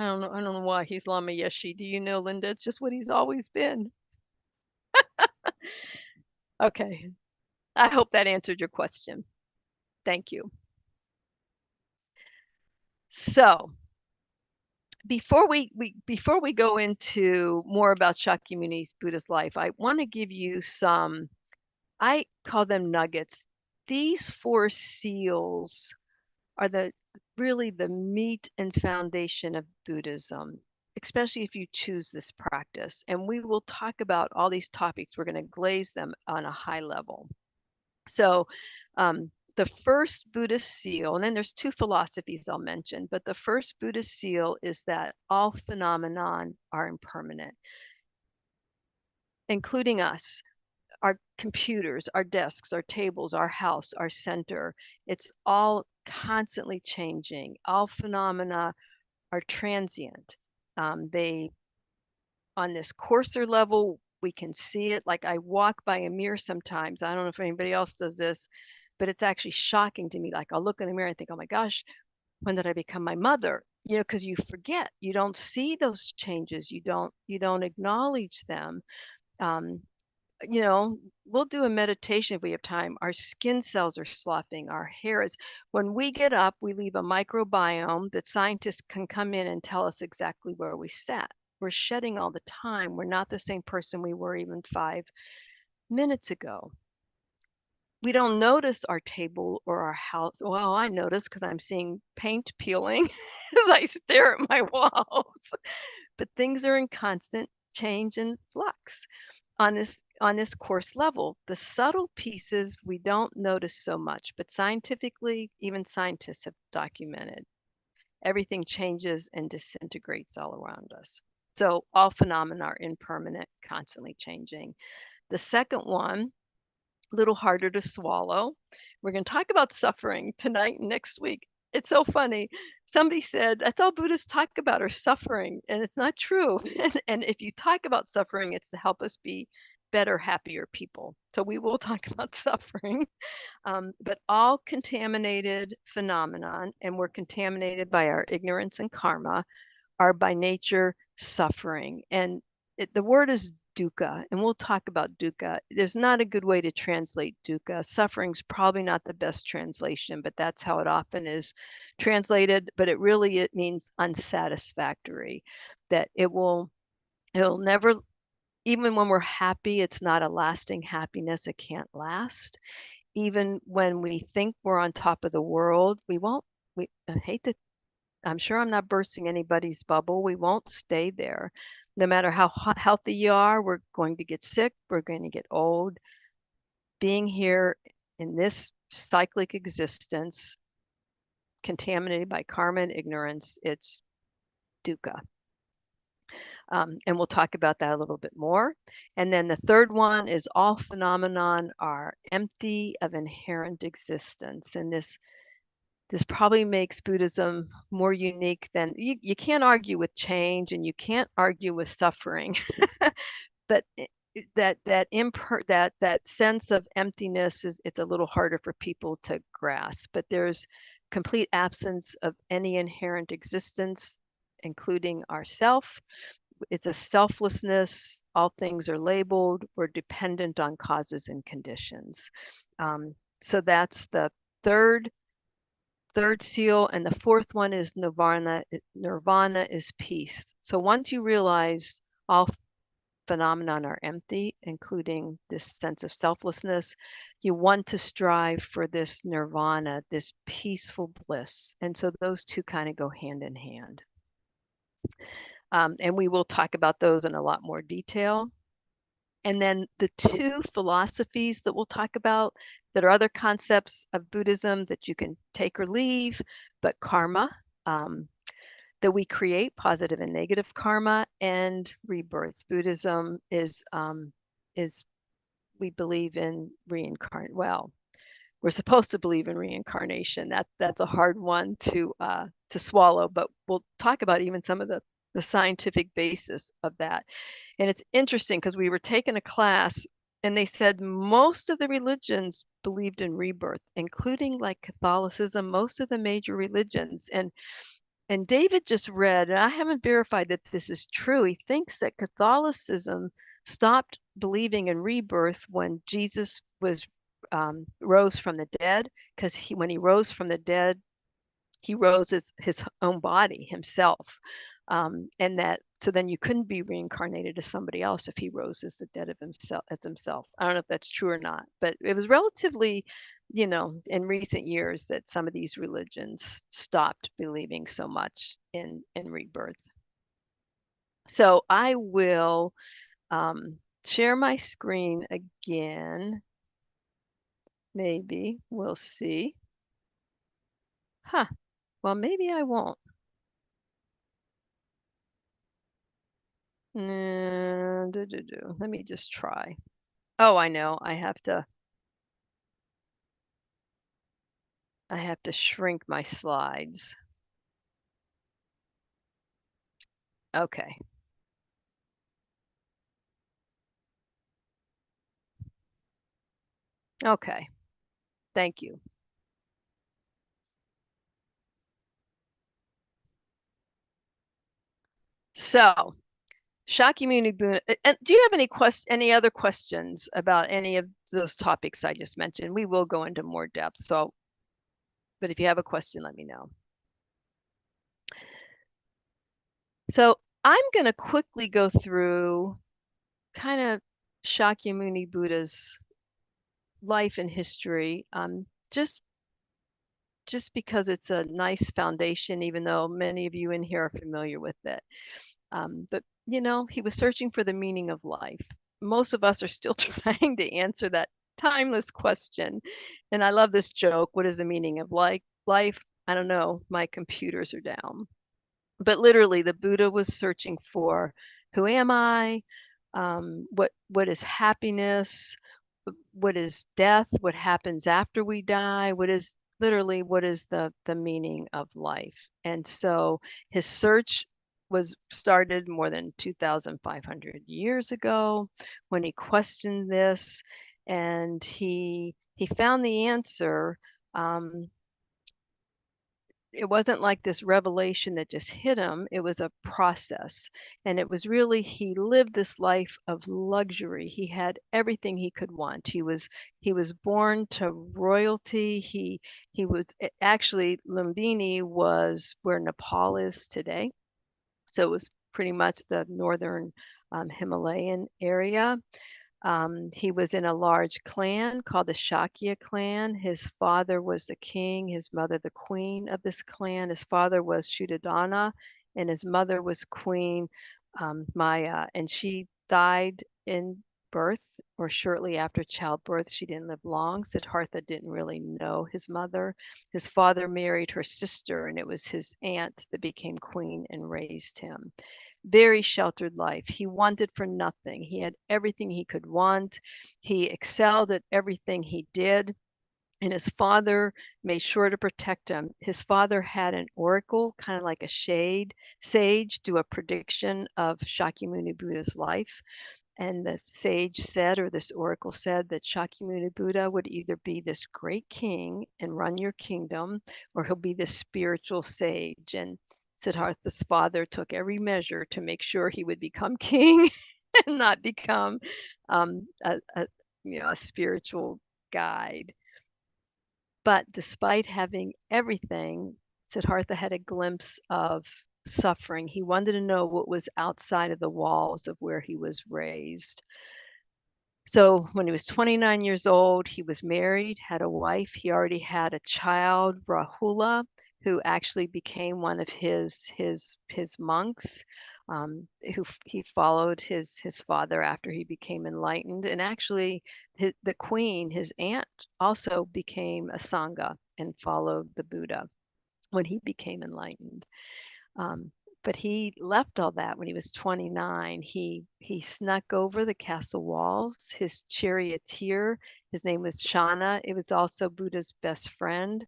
I don't know why he's Lama Yeshe. Do you know, Linda? It's just what he's always been. Okay. I hope that answered your question. Thank you. So before we go into more about Shakyamuni's Buddhist life, I want to give you some, I call them nuggets. These 4 seals are really the meat and foundation of Buddhism. especially if you choose this practice. And we will talk about all these topics. We're going to glaze them on a high level. So the first Buddhist seal, and then there's two philosophies I'll mention, but the first Buddhist seal is that all phenomenon are impermanent, including us, our computers, our desks, our tables, our house, our center. It's all constantly changing. All phenomena are transient. They, on this coarser level, we can see it. Like I walk by a mirror sometimes. I don't know if anybody else does this, but it's actually shocking to me. Like I'll look in the mirror and think, oh my gosh, when did I become my mother? You know, because you forget, you don't see those changes, you don't acknowledge them. Um, you know, we'll do a meditation if we have time. Our skin cells are sloughing, our hair is, when we get up, we leave a microbiome that scientists can come in and tell us exactly where we sat. We're shedding all the time. We're not the same person we were even 5 minutes ago. We don't notice our table or our house. Well, I notice because I'm seeing paint peeling as I stare at my walls. But things are in constant change and flux on this course level. The subtle pieces we don't notice so much, but scientifically, even scientists have documented everything changes and disintegrates all around us. So all phenomena are impermanent, constantly changing. The second one, a little harder to swallow. We're going to talk about suffering tonight and next week. It's so funny. Somebody said that's all Buddhists talk about are suffering, and it's not true. And if you talk about suffering, it's to help us be better, happier people. So we will talk about suffering, but all contaminated phenomenon, and we're contaminated by our ignorance and karma, are by nature suffering. And the word is dukkha, and we'll talk about dukkha. There's not a good way to translate dukkha. Suffering's probably not the best translation, but that's how it often is translated. But it means unsatisfactory, that it'll never, even when we're happy, it's not a lasting happiness. It can't last. Even when we think we're on top of the world, we won't. I hate to, I'm sure I'm not bursting anybody's bubble. We won't stay there. No matter how healthy you are, we're going to get sick. We're going to get old. Being here in this cyclic existence, contaminated by karma and ignorance, it's dukkha. And we'll talk about that a little bit more. And then the third one is all phenomenon are empty of inherent existence. And this probably makes Buddhism more unique than you can't argue with change and you can't argue with suffering. But that sense of emptiness it's a little harder for people to grasp. But there's complete absence of any inherent existence, including ourself. It's a selflessness. All things are labeled. We're dependent on causes and conditions. So that's the third seal, and the fourth one is nirvana. Nirvana is peace. So once you realize all phenomenon are empty, including this sense of selflessness, you want to strive for this nirvana, this peaceful bliss. And so those two kind of go hand in hand. And we will talk about those in a lot more detail. And then the two philosophies that we'll talk about that are other concepts of Buddhism that you can take or leave, but karma, that we create positive and negative karma, and rebirth. Buddhism is we believe in reincarnation. Well, we're supposed to believe in reincarnation. That's a hard one to swallow, but we'll talk about even some of the scientific basis of that. And it's interesting because we were taking a class and they said most of the religions believed in rebirth, including like Catholicism, most of the major religions. And David just read, and I haven't verified that this is true. He thinks that Catholicism stopped believing in rebirth when Jesus was rose from the dead, because when he rose from the dead, he rose as his own body himself. And that, so then you couldn't be reincarnated as somebody else if he rose as the dead of himself. I don't know if that's true or not, but it was relatively, in recent years that some of these religions stopped believing so much in rebirth. So I will share my screen again. Maybe we'll see. Huh. Well, maybe I won't. Let me just try. Oh, I know. I have to shrink my slides. Okay. Okay. Thank you. So, Shakyamuni Buddha. And do you have any other questions about any of those topics I just mentioned? We will go into more depth. So, but if you have a question, let me know. So I'm going to quickly go through kind of Shakyamuni Buddha's life and history, just because it's a nice foundation, even though many of you in here are familiar with it. But he was searching for the meaning of life. Most of us are still trying to answer that timeless question. And I love this joke. What is the meaning of life? I don't know. My computers are down. But literally, the Buddha was searching for, who am I? What is happiness? What is death? What happens after we die? What is the meaning of life? And so his search was started more than 2,500 years ago when he questioned this, and he found the answer. It wasn't like this revelation that just hit him. It was a process. And it was really, he lived this life of luxury. He had everything he could want. He was born to royalty. He was actually, Lumbini was where Nepal is today. So it was pretty much the northern Himalayan area. He was in a large clan called the Shakya clan. His father was the king, his mother the queen of this clan. His father was Shuddhadana, and his mother was Queen Maya. And she died in birth or shortly after childbirth. She didn't live long. Siddhartha didn't really know his mother. His father married her sister, and it was his aunt that became queen and raised him. Very sheltered life. He wanted for nothing. He had everything he could want. He excelled at everything he did. And his father made sure to protect him. His father had an oracle, kind of like a sage, do a prediction of Shakyamuni Buddha's life. And the sage said, or this oracle said, that Shakyamuni Buddha would either be this great king and run your kingdom, or he'll be this spiritual sage. And Siddhartha's father took every measure to make sure he would become king and not become a spiritual guide. But despite having everything, Siddhartha had a glimpse of suffering. He wanted to know what was outside of the walls of where he was raised. So when he was 29 years old, he was married, had a wife. He already had a child, Rahula, who actually became one of his monks. Who he followed his father after he became enlightened, and actually the queen, his aunt, also became a sangha and followed the Buddha when he became enlightened. But he left all that when he was 29. He snuck over the castle walls. His charioteer, his name was Shana. It was also Buddha's best friend,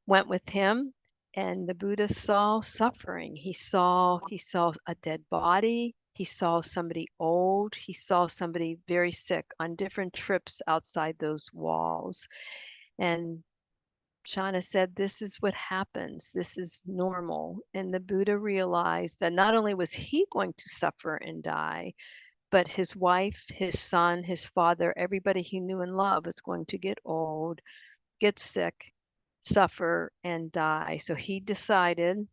went with him, and the Buddha saw suffering. He saw a dead body. He saw somebody old. He saw somebody very sick on different trips outside those walls. And Shauna said, this is what happens. This is normal. And the Buddha realized that not only was he going to suffer and die, but his wife, his son, his father, everybody he knew and loved was going to get old, get sick, suffer, and die. So he decided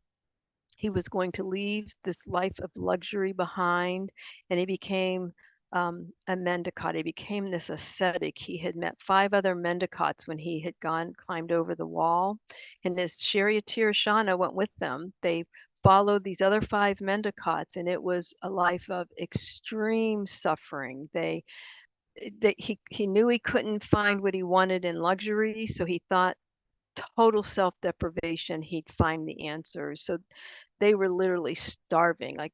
he was going to leave this life of luxury behind, and he became a mendicant. He became this ascetic. He had met 5 other mendicants when he had climbed over the wall, and his charioteer Shana went with them. They followed these other 5 Mendicots, and it was a life of extreme suffering. He knew he couldn't find what he wanted in luxury, so he thought total self-deprivation he'd find the answers. So they were literally starving. Like,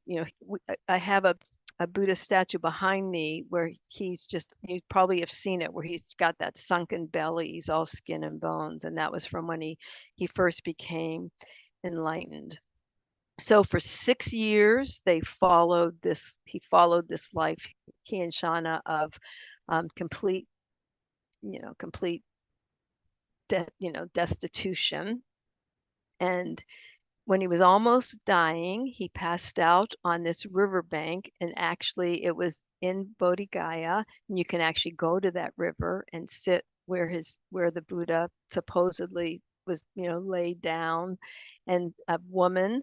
I have a Buddha statue behind me where you probably have seen it, where he's got that sunken belly, he's all skin and bones, and that was from when he first became enlightened. So for 6 years he followed this life, he and Shauna, of complete complete destitution. And when he was almost dying, he passed out on this riverbank, and actually it was in Bodh Gaya, and you can actually go to that river and sit where the Buddha supposedly was, laid down. And a woman,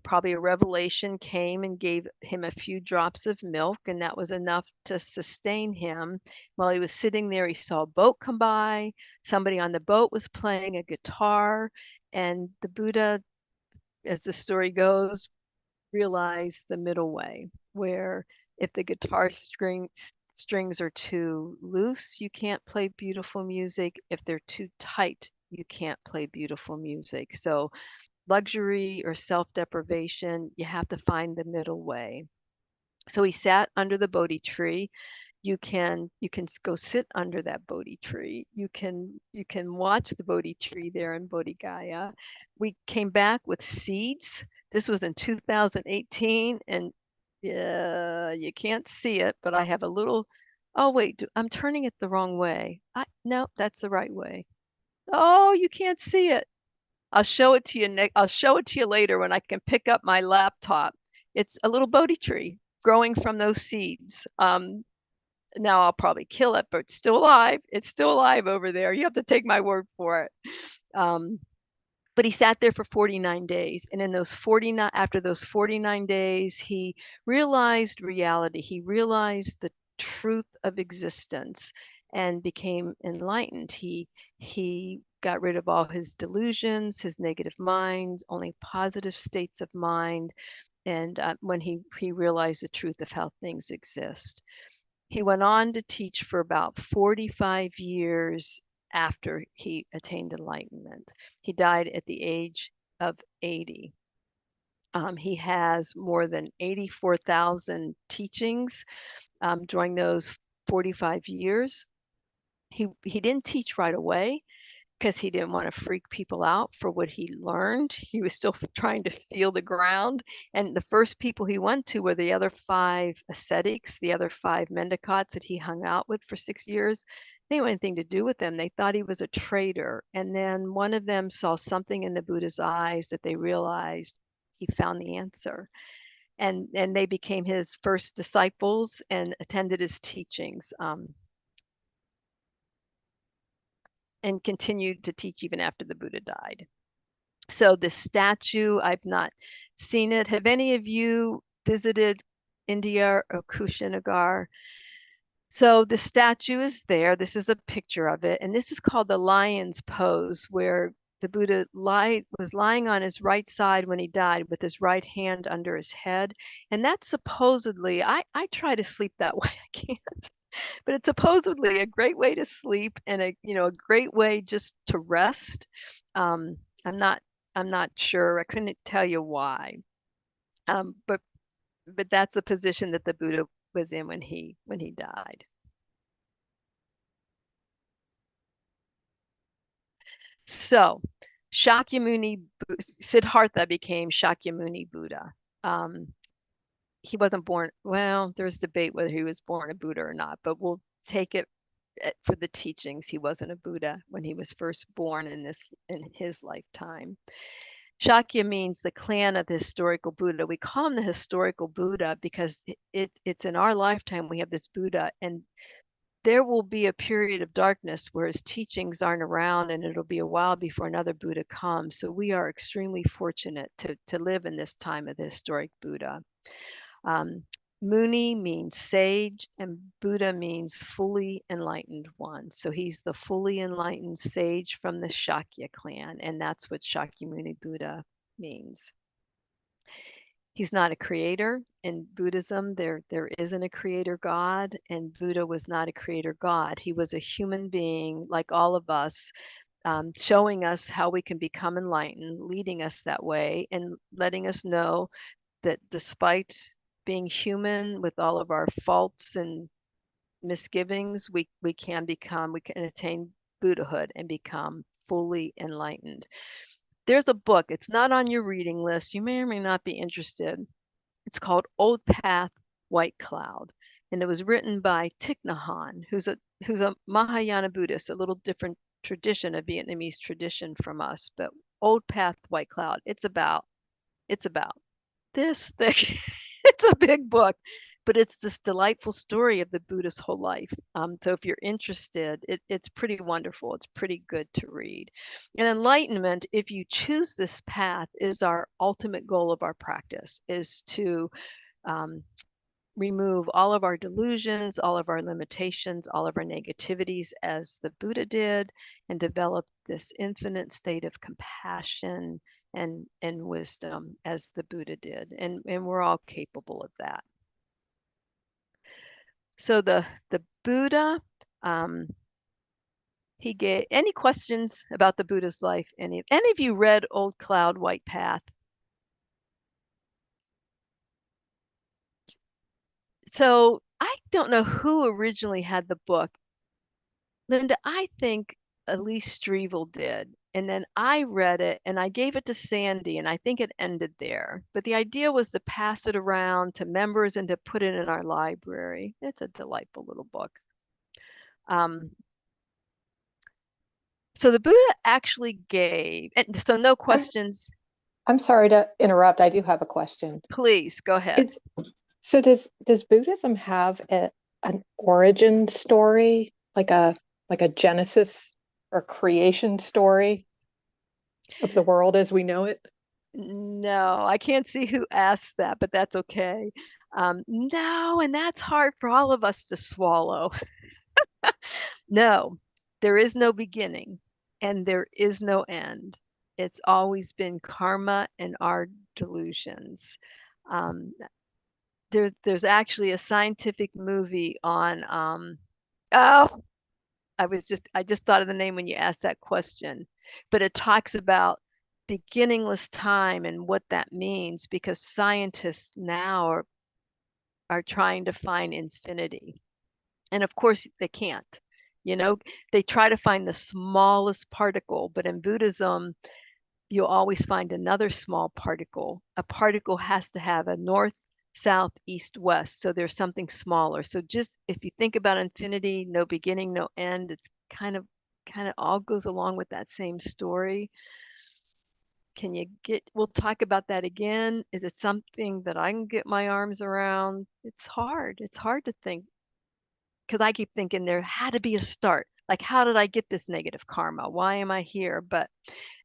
probably a revelation, came and gave him a few drops of milk, and that was enough to sustain him. While he was sitting there, he saw a boat come by. Somebody on the boat was playing a guitar, and the Buddha, as the story goes, realize the middle way, where if the guitar strings are too loose, you can't play beautiful music. If they're too tight, you can't play beautiful music. So luxury or self-deprivation, you have to find the middle way. So he sat under the Bodhi tree. You can go sit under that Bodhi tree. You can watch the Bodhi tree there in Bodhi Gaya. We came back with seeds. This was in 2018, and you can't see it, but I have a little. Oh wait, I'm turning it the wrong way. No, that's the right way. Oh, you can't see it. I'll show it to you. I'll show it to you later when I can pick up my laptop. It's a little Bodhi tree growing from those seeds. Now I'll probably kill it, but it's still alive. It's still alive over there. You have to take my word for it. But he sat there for 49 days. And after those 49 days, he realized reality. He realized the truth of existence and became enlightened. He got rid of all his delusions, his negative minds, only positive states of mind. And when he realized the truth of how things exist. He went on to teach for about 45 years after he attained enlightenment. He died at the age of 80. He has more than 84,000 teachings during those 45 years. He didn't teach right away because he didn't want to freak people out for what he learned. He was still trying to feel the ground. And the first people he went to were the other 5 ascetics, the other 5 Mendicots that he hung out with for 6 years. They didn't want anything to do with him. They thought he was a traitor. And then one of them saw something in the Buddha's eyes that they realized he found the answer. And they became his first disciples and attended his teachings. And continued to teach even after the Buddha died. So the statue, I've not seen it. Have any of you visited India or Kushinagar? So the statue is there. This is a picture of it. And this is called the lion's pose, where the Buddha was lying on his right side when he died with his right hand under his head. And that's supposedly, I try to sleep that way. I can't. But it's supposedly a great way to sleep and a great way just to rest. I'm not sure. I couldn't tell you why. But that's the position that the Buddha was in when he died. So Shakyamuni Siddhartha became Shakyamuni Buddha. He wasn't born. Well, there's debate whether he was born a Buddha or not, but we'll take it for the teachings. He wasn't a Buddha when he was first born in his lifetime. Shakya means the clan of the historical Buddha. We call him the historical Buddha because it's in our lifetime we have this Buddha, and there will be a period of darkness where his teachings aren't around, and it'll be a while before another Buddha comes. So we are extremely fortunate to live in this time of the historic Buddha. Muni means sage, and Buddha means fully enlightened one. So he's the fully enlightened sage from the Shakya clan, and that's what Shakyamuni Buddha means. He's not a creator. In Buddhism, there isn't a creator God, and Buddha was not a creator God. He was a human being like all of us, showing us how we can become enlightened, leading us that way, and letting us know that despite being human with all of our faults and misgivings, we can attain Buddhahood and become fully enlightened. There's a book, it's not on your reading list. You may or may not be interested. It's called Old Path, White Cloud. And it was written by Thich Nhat Hanh, who's a Mahayana Buddhist, a little different tradition, a Vietnamese tradition from us. But Old Path, White Cloud, it's about this thick. It's a big book, but it's this delightful story of the Buddha's whole life. So if you're interested, it's pretty wonderful. It's pretty good to read. And enlightenment, if you choose this path, is our ultimate goal of our practice, is to um, remove all of our delusions, all of our limitations, all of our negativities as the Buddha did, and develop this infinite state of compassion and wisdom as the Buddha did. And we're all capable of that. So the Buddha, he gave any questions about the Buddha's life? Any of you read Old Cloud, White Path? So I don't know who originally had the book. Linda, I think Elise Strevel did. And then I read it and I gave it to Sandy, and I think it ended there. But the idea was to pass it around to members and to put it in our library. It's a delightful little book. So the Buddha actually gave, and so no questions. I'm sorry to interrupt. I do have a question. Please go ahead. So does Buddhism have an origin story, like a Genesis or creation story of the world as we know it? No, I can't see who asked that, but that's okay. No, and that's hard for all of us to swallow. No, there is no beginning and there is no end. It's always been karma and our delusions. Um, there's actually a scientific movie on oh, I just thought of the name when you asked that question, but it talks about beginningless time and what that means, because scientists now are trying to find infinity. And of course they can't. They try to find the smallest particle, but in Buddhism, you'll always find another small particle. A particle has to have a north, south, east, west. So there's something smaller. So just if you think about infinity, no beginning, no end, it's kind of all goes along with that same story. We'll talk about that again. Is it something that I can get my arms around? It's hard. It's hard to think, because I keep thinking there had to be a start. Like, how did I get this negative karma? Why am I here? But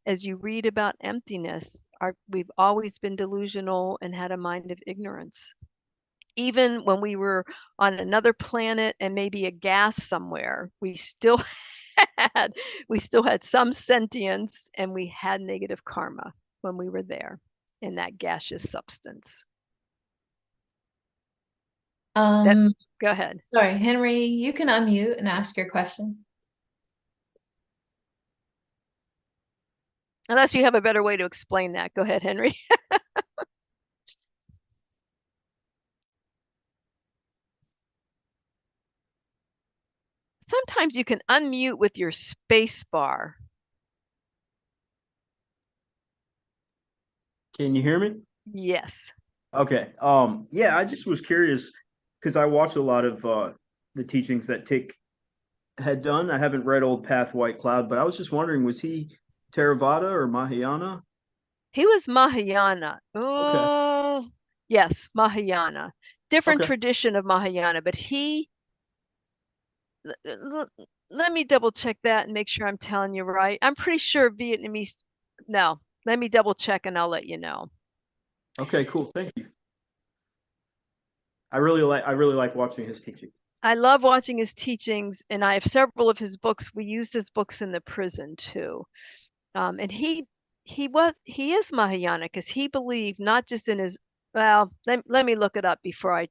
as you read about emptiness, we've always been delusional and had a mind of ignorance. Even when we were on another planet and maybe a gas somewhere, we still had some sentience, and we had negative karma when we were there in that gaseous substance. Go ahead. Sorry, Henry, you can unmute and ask your question. Unless you have a better way to explain that. Go ahead, Henry. Sometimes you can unmute with your space bar. Can you hear me? Yes. Okay. Yeah, I just was curious because I watched a lot of the teachings that Thich had done. I haven't read Old Path, White Cloud, but I was just wondering, was he Theravada or Mahayana? He was Mahayana. Okay. Oh, yes, Mahayana. Different Okay. tradition of Mahayana, but let me double check that and make sure I'm telling you right. I'm pretty sure Vietnamese. No, let me double check and I'll let you know. Okay, cool. Thank you. I really like watching his teaching. I love watching his teachings, and I have several of his books. We used his books in the prison too. And he he is Mahayana because he believed not just in his, well, let me look it up before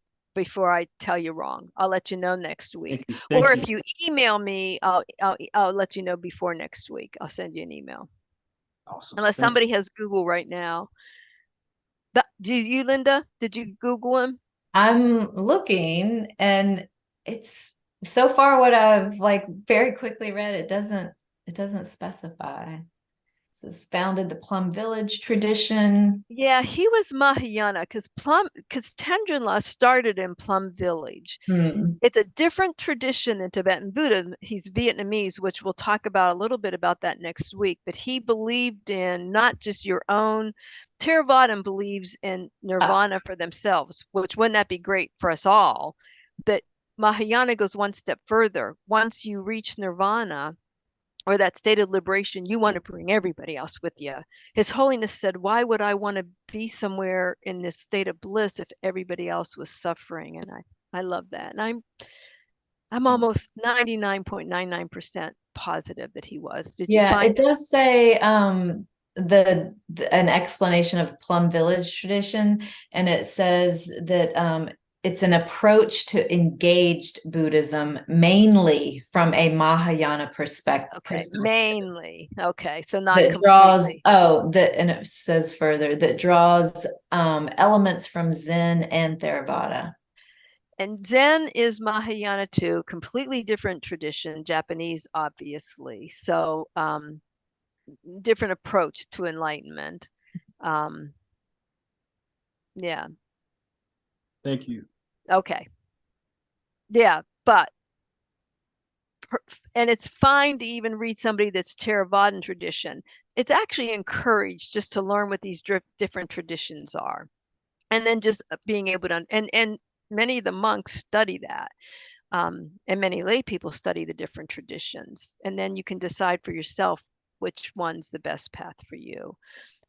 I tell you wrong. I'll let you know next week. Or if you email me, I'll let you know before next week. I'll send you an email. Awesome. Unless Thank somebody has Google right now. Do you, Linda? Did you Google him? I'm looking, and it's so far what I've like very quickly read, it doesn't specify. It says founded the Plum Village tradition. Yeah, he was Mahayana because Tendrinla started in Plum Village. Hmm. It's a different tradition than Tibetan Buddhism. He's Vietnamese, which we'll talk about a little bit about that next week. But he believed in not just your own. Theravada believes in nirvana for themselves, which wouldn't that be great for us all? But Mahayana goes one step further. Once you reach nirvana, or that state of liberation, you want to bring everybody else with you. His Holiness said, why would I want to be somewhere in this state of bliss if everybody else was suffering? And I love that. And I'm almost 99.99% positive that he was. Did you Yeah, find it does say an explanation of Plum Village tradition, and it says that it's an approach to engaged Buddhism mainly from a Mahayana okay, perspective mainly. Okay, so not that draws completely. and it says further that draws elements from Zen and Theravada. And Zen is Mahayana too, completely different tradition, Japanese, obviously. So different approach to enlightenment. Um, yeah. Thank you. Okay. Yeah, but and it's fine to even read somebody that's Theravadan tradition. It's actually encouraged just to learn what these different traditions are, and then just being able to and many of the monks study that, and many lay people study the different traditions, and then you can decide for yourself which one's the best path for you.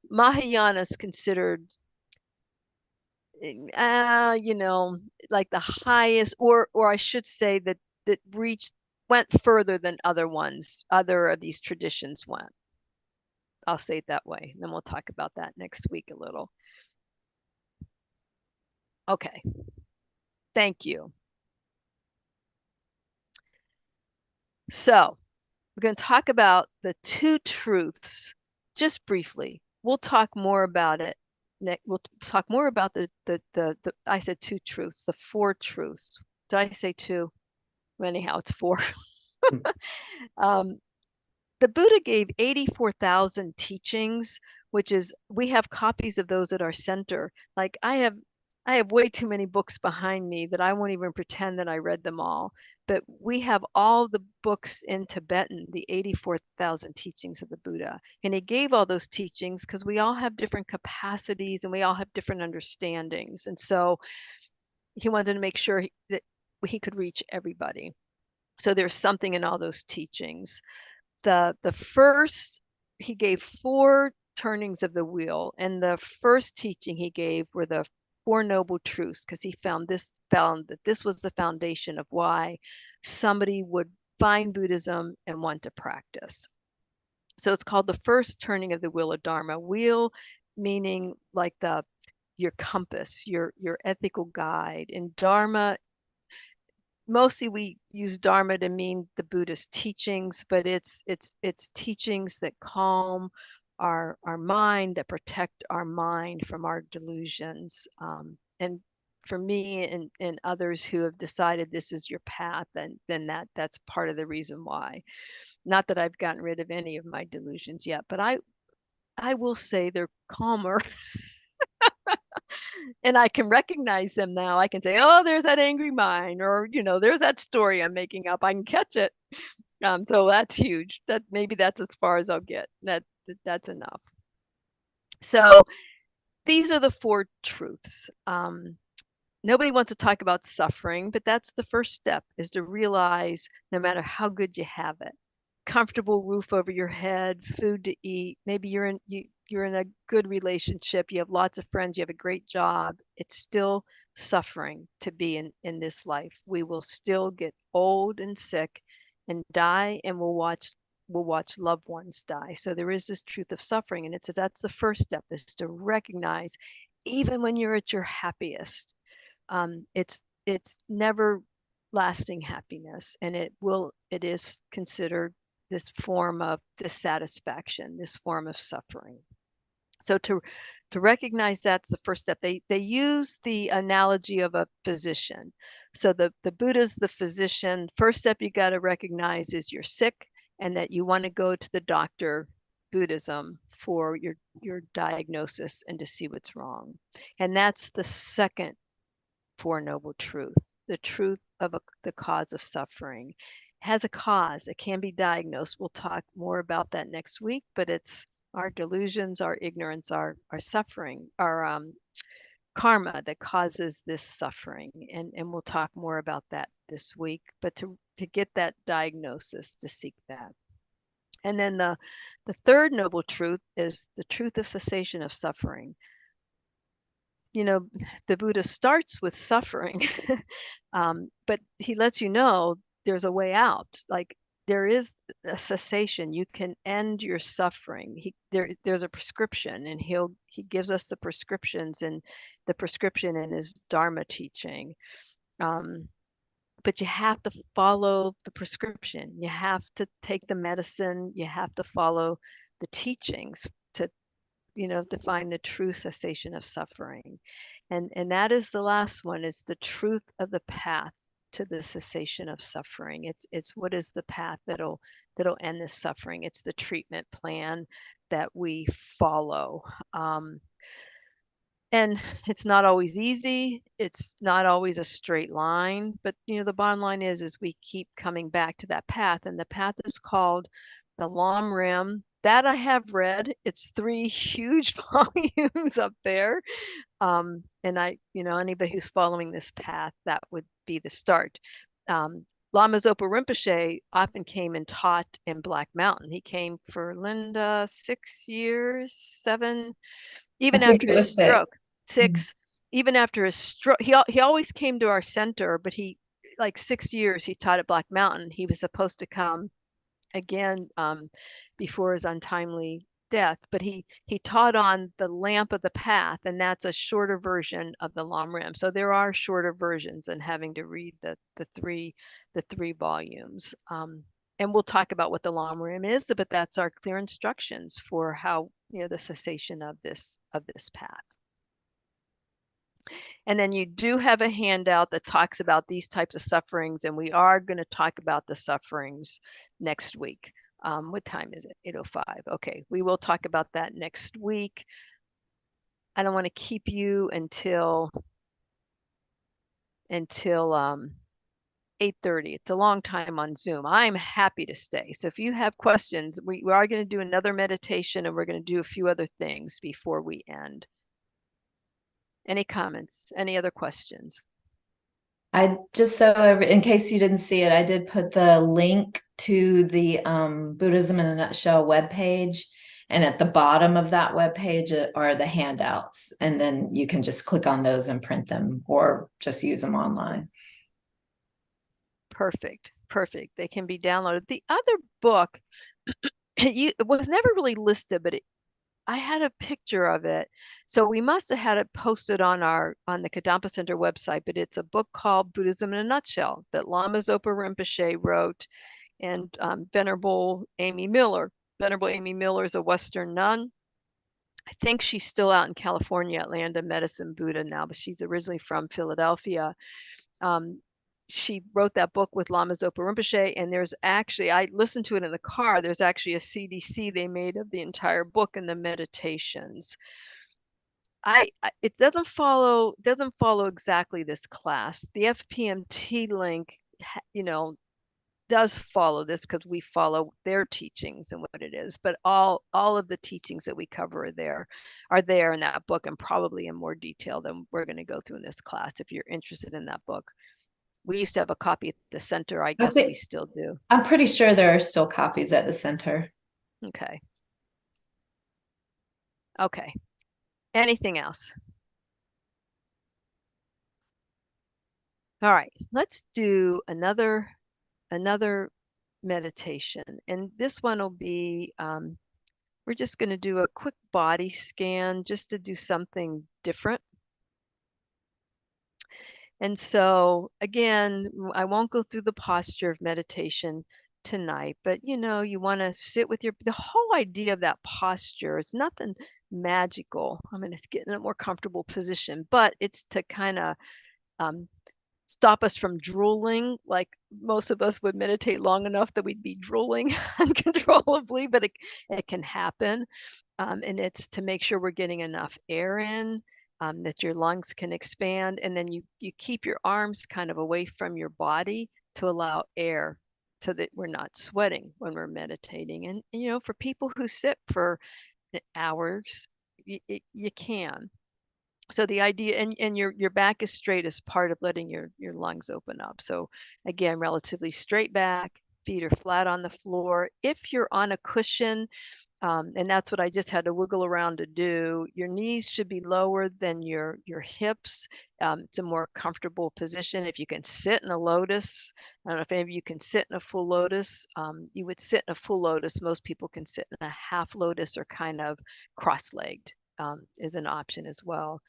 Mahayana is considered you know, like the highest, or I should say that went further than other of these traditions went. I'll say it that way. And then we'll talk about that next week a little. Okay. Thank you. So we're going to talk about the two truths just briefly. We'll talk more about it. We'll talk more about the I said two truths, the four truths. Did I say two? Anyhow, it's four. um, the Buddha gave 84,000 teachings, which is we have copies of those at our center. Like I have way too many books behind me that I won't even pretend that I read them all. But we have all the books in Tibetan, the 84,000 teachings of the Buddha. And he gave all those teachings because we all have different capacities and we all have different understandings. And so he wanted to make sure that he could reach everybody. So there's something in all those teachings. The first, he gave four turnings of the wheel, and the first teaching he gave were the Four Noble Truths, because he found that this was the foundation of why somebody would find Buddhism and want to practice. So it's called the first turning of the wheel of Dharma. Wheel meaning like your compass, your ethical guide, and Dharma, mostly we use Dharma to mean the Buddhist teachings, but it's teachings that calm our mind, that protect our mind from our delusions. And for me and others who have decided this is your path, then that's part of the reason why. Not that I've gotten rid of any of my delusions yet, but I will say they're calmer. And I can recognize them now. I can say, oh, there's that angry mind, or there's that story I'm making up. I can catch it. So that's huge. Maybe that's as far as I'll get. That's enough. So these are the four truths. Nobody wants to talk about suffering, but that's the first step, is to realize no matter how good you have it, comfortable roof over your head, food to eat, maybe you're in a good relationship, you have lots of friends, you have a great job, it's still suffering to be in this life. We will still get old and sick and die, and we'll watch will watch loved ones die. So there is this truth of suffering, and it says that's the first step, is to recognize, even when you're at your happiest, it's never lasting happiness, and it is considered this form of dissatisfaction, this form of suffering. So to recognize that's the first step. They use the analogy of a physician. So the Buddha's the physician. First step you got to recognize is you're sick and that you want to go to the doctor, Buddhism, for your diagnosis and to see what's wrong. And that's the second Four Noble Truth, the truth of the cause of suffering. It has a cause. It can be diagnosed. We'll talk more about that next week, but it's our delusions, our ignorance, our suffering, our karma that causes this suffering. And we'll talk more about that this week, but to get that diagnosis, to seek that. And then the third noble truth is the truth of cessation of suffering. You know, the Buddha starts with suffering, but he lets you know there's a way out. Like there is a cessation. You can end your suffering. There's a prescription, and he gives us the prescriptions and the prescription in his Dharma teaching. But you have to follow the prescription. You have to take the medicine. You have to follow the teachings to find the true cessation of suffering. And that is the last one, is the truth of the path to the cessation of suffering. It's what is the path that'll end this suffering. It's the treatment plan that we follow. And it's not always easy. It's not always a straight line, but the bottom line is we keep coming back to that path, and the path is called the Lam Rim. That I have read. It's 3 huge volumes up there. And anybody who's following this path, that would be the start. Lama Zopa Rinpoche often came and taught in Black Mountain. He came for Linda 6 years, 7, even after his stroke. 6, even after his stroke. He always came to our center, but he, like 6 years, he taught at Black Mountain. He was supposed to come again before his untimely death, but he taught on the Lamp of the Path, and that's a shorter version of the Lam Rim. So there are shorter versions, and having to read the three volumes. And we'll talk about what the Lam Rim is, but that's our clear instructions for how the cessation of this path. And then you do have a handout that talks about these types of sufferings, and we are going to talk about the sufferings next week. What time is it? 8:05. Okay, we will talk about that next week. I don't want to keep you until 8:30. It's a long time on Zoom. I'm happy to stay. So if you have questions, we are going to do another meditation, and we're going to do a few other things before we end. Any comments? Any other questions? I just, so in case you didn't see it, I did put the link to the Buddhism in a Nutshell webpage. And at the bottom of that webpage are the handouts. And then you can just click on those and print them, or just use them online. Perfect. Perfect. They can be downloaded. The other book, it was never really listed, but I had a picture of it. So we must have had it posted on the Kadampa Center website, but it's a book called Buddhism in a Nutshell that Lama Zopa Rinpoche wrote, and Venerable Amy Miller. Venerable Amy Miller is a Western nun. I think she's still out in California at Land of Medicine Buddha now, but she's originally from Philadelphia. She wrote that book with Lama Zopa Rinpoche, and there's actually, I listened to it in the car, there's actually a CDC they made of the entire book and the meditations. It doesn't follow exactly this class. The FPMT link, does follow this, because we follow their teachings and what it is, but all of the teachings that we cover are there in that book, and probably in more detail than we're going to go through in this class. If you're interested in that book, we used to have a copy at the center. I guess we still do. I'm pretty sure there are still copies at the center. Okay. Okay. Anything else? All right. Let's do another meditation. And this one will be, we're just going to do a quick body scan just to do something different. And so again, I won't go through the posture of meditation tonight, but you know, you want to sit with the whole idea of that posture, it's nothing magical. I mean, it's getting a more comfortable position, but it's to kind of um, stop us from drooling. Like most of us would meditate long enough that we'd be drooling uncontrollably, but it can happen. And it's to make sure we're getting enough air in, that your lungs can expand, and then you keep your arms kind of away from your body to allow air so that we're not sweating when we're meditating. And you know, for people who sit for hours, you can. So the idea, and your back is straight as part of letting your lungs open up. So again, relatively straight back, feet are flat on the floor. If you're on a cushion, and that's what I just had to wiggle around to do. Your knees should be lower than your hips. It's a more comfortable position. If you can sit in a lotus, I don't know if any of you can sit in a full lotus. You would sit in a full lotus. Most people can sit in a half lotus or kind of cross-legged, is an option as well.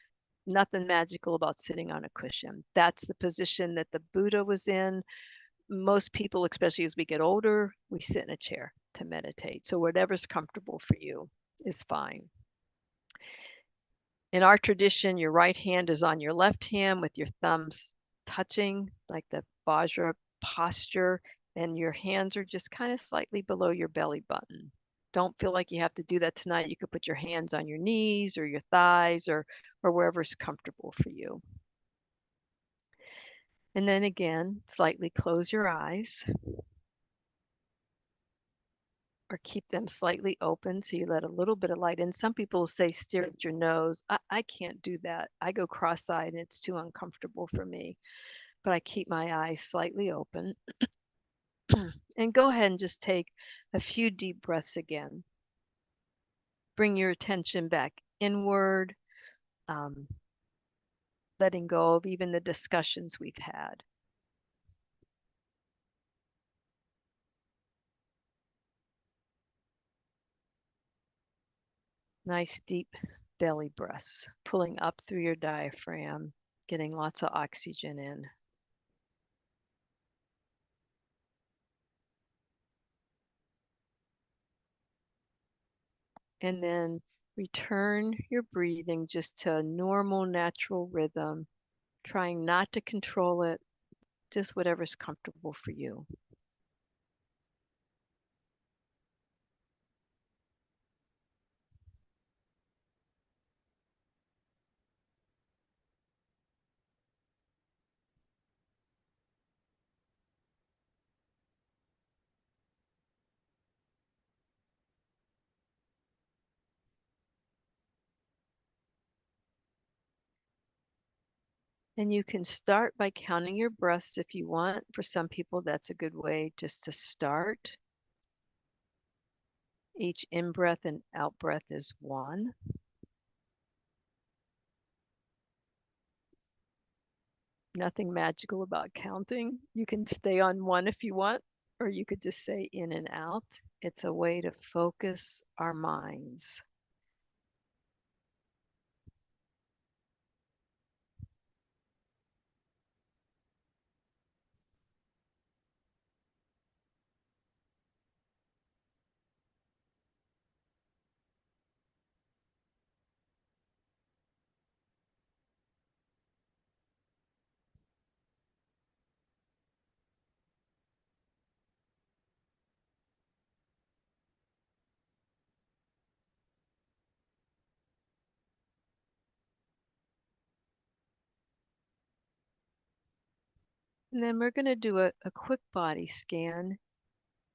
Nothing magical about sitting on a cushion. That's the position that the Buddha was in. Most people, especially as we get older, we sit in a chair to meditate. So whatever's comfortable for you is fine. In our tradition, your right hand is on your left hand with your thumbs touching, like the Vajra posture, and your hands are just kind of slightly below your belly button. Don't feel like you have to do that tonight. You could put your hands on your knees or your thighs or wherever's comfortable for you. And then again, slightly close your eyes or keep them slightly open so you let a little bit of light in. Some people will say stare at your nose. I can't do that. I go cross-eyed and it's too uncomfortable for me. But I keep my eyes slightly open. And go ahead and just take a few deep breaths again. Bring your attention back inward, um, letting go of even the discussions we've had. Nice deep belly breaths, pulling up through your diaphragm, getting lots of oxygen in. And then return your breathing just to a normal, natural rhythm, trying not to control it, just whatever's comfortable for you. And you can start by counting your breaths if you want. For some people, that's a good way just to start. Each in-breath and out-breath is one. Nothing magical about counting. You can stay on one if you want, or you could just say in and out. It's a way to focus our minds. And then we're going to do a quick body scan.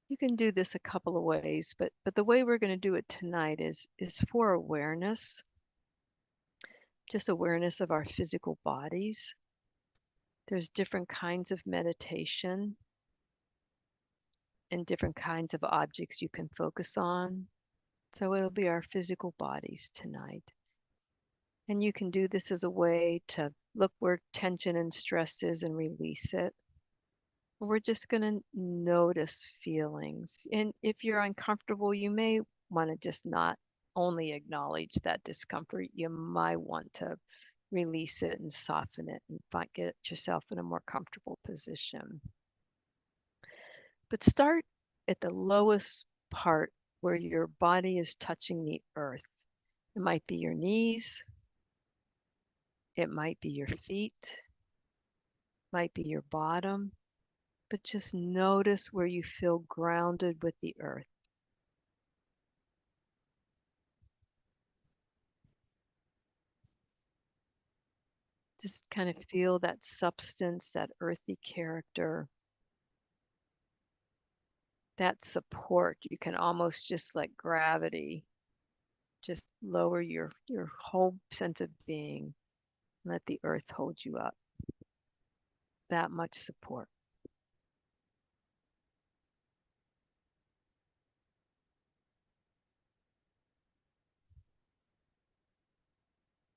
You can do this a couple of ways, but the way we're going to do it tonight is for awareness, just awareness of our physical bodies. There's different kinds of meditation and different kinds of objects you can focus on. So it'll be our physical bodies tonight. And you can do this as a way to look where tension and stress is and release it. We're just going to notice feelings. And if you're uncomfortable, you may want to just not only acknowledge that discomfort, you might want to release it and soften it and get yourself in a more comfortable position. But start at the lowest part where your body is touching the earth. It might be your knees, it might be your feet, might be your bottom, but just notice where you feel grounded with the earth. Just kind of feel that substance, that earthy character, that support. You can almost just like gravity, just lower your whole sense of being. Let the earth hold you up. That much support.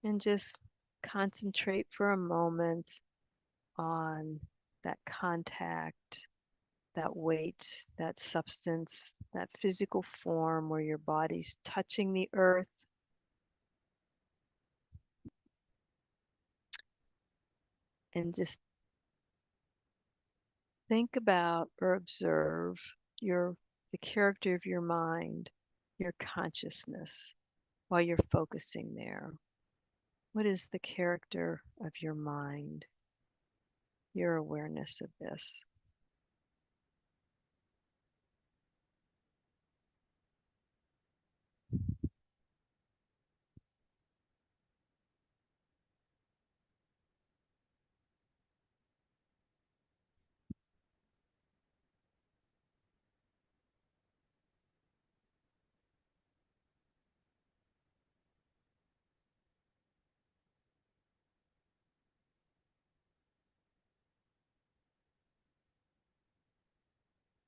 And just concentrate for a moment on that contact, that weight, that substance, that physical form where your body's touching the earth. And just think about or observe the character of your mind, your consciousness while you're focusing there. What is the character of your mind, your awareness of this?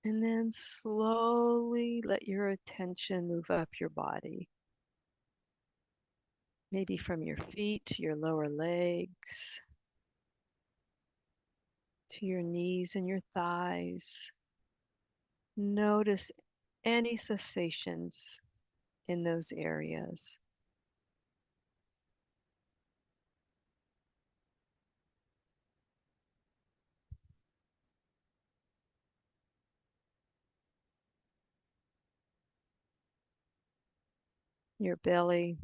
And then slowly let your attention move up your body. Maybe from your feet to your lower legs, to your knees and your thighs. Notice any sensations in those areas. Your belly,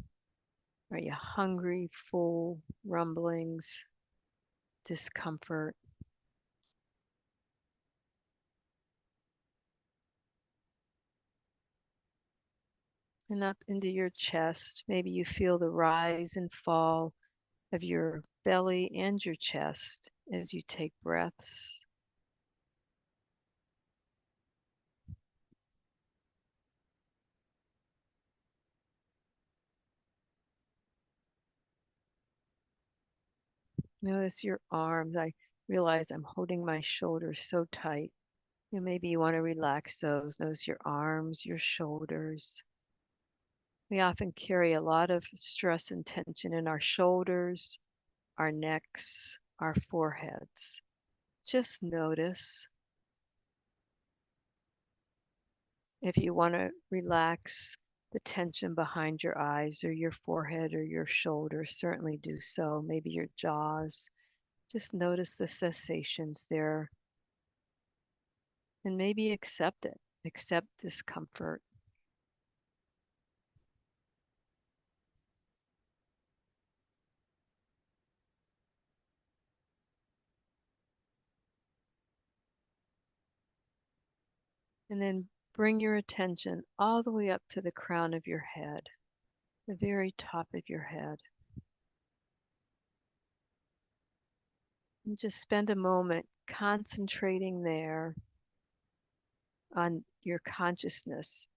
are you hungry, full, rumblings, discomfort? And up into your chest, maybe you feel the rise and fall of your belly and your chest as you take breaths. Notice your arms. I realize I'm holding my shoulders so tight. Maybe you want to relax those. Notice your arms, your shoulders. We often carry a lot of stress and tension in our shoulders, our necks, our foreheads. Just notice. If you want to relax the tension behind your eyes or your forehead or your shoulders, certainly do so. Maybe your jaws. Just notice the sensations there and maybe accept it. Accept discomfort. And then bring your attention all the way up to the crown of your head, the very top of your head. And just spend a moment concentrating there on your consciousness,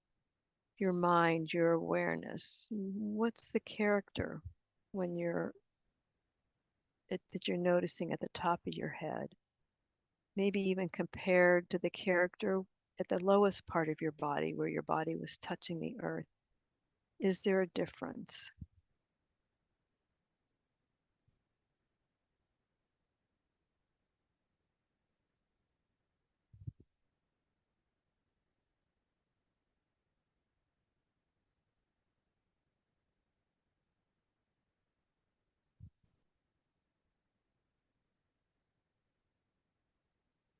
your mind, your awareness. What's the character when that you're noticing at the top of your head? Maybe even compared to the character at the lowest part of your body where your body was touching the earth. Is there a difference?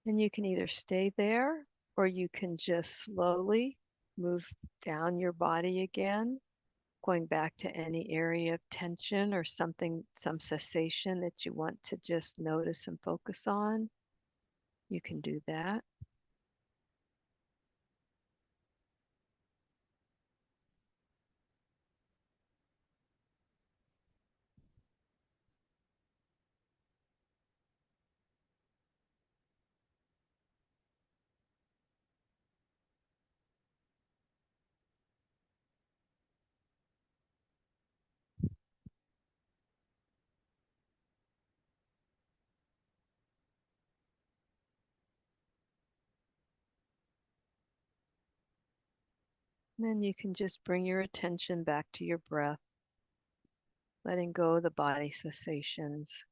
And you can either stay there or you can just slowly move down your body again, going back to any area of tension or something, some cessation that you want to just notice and focus on. You can do that. And then you can just bring your attention back to your breath, letting go of the body sensations.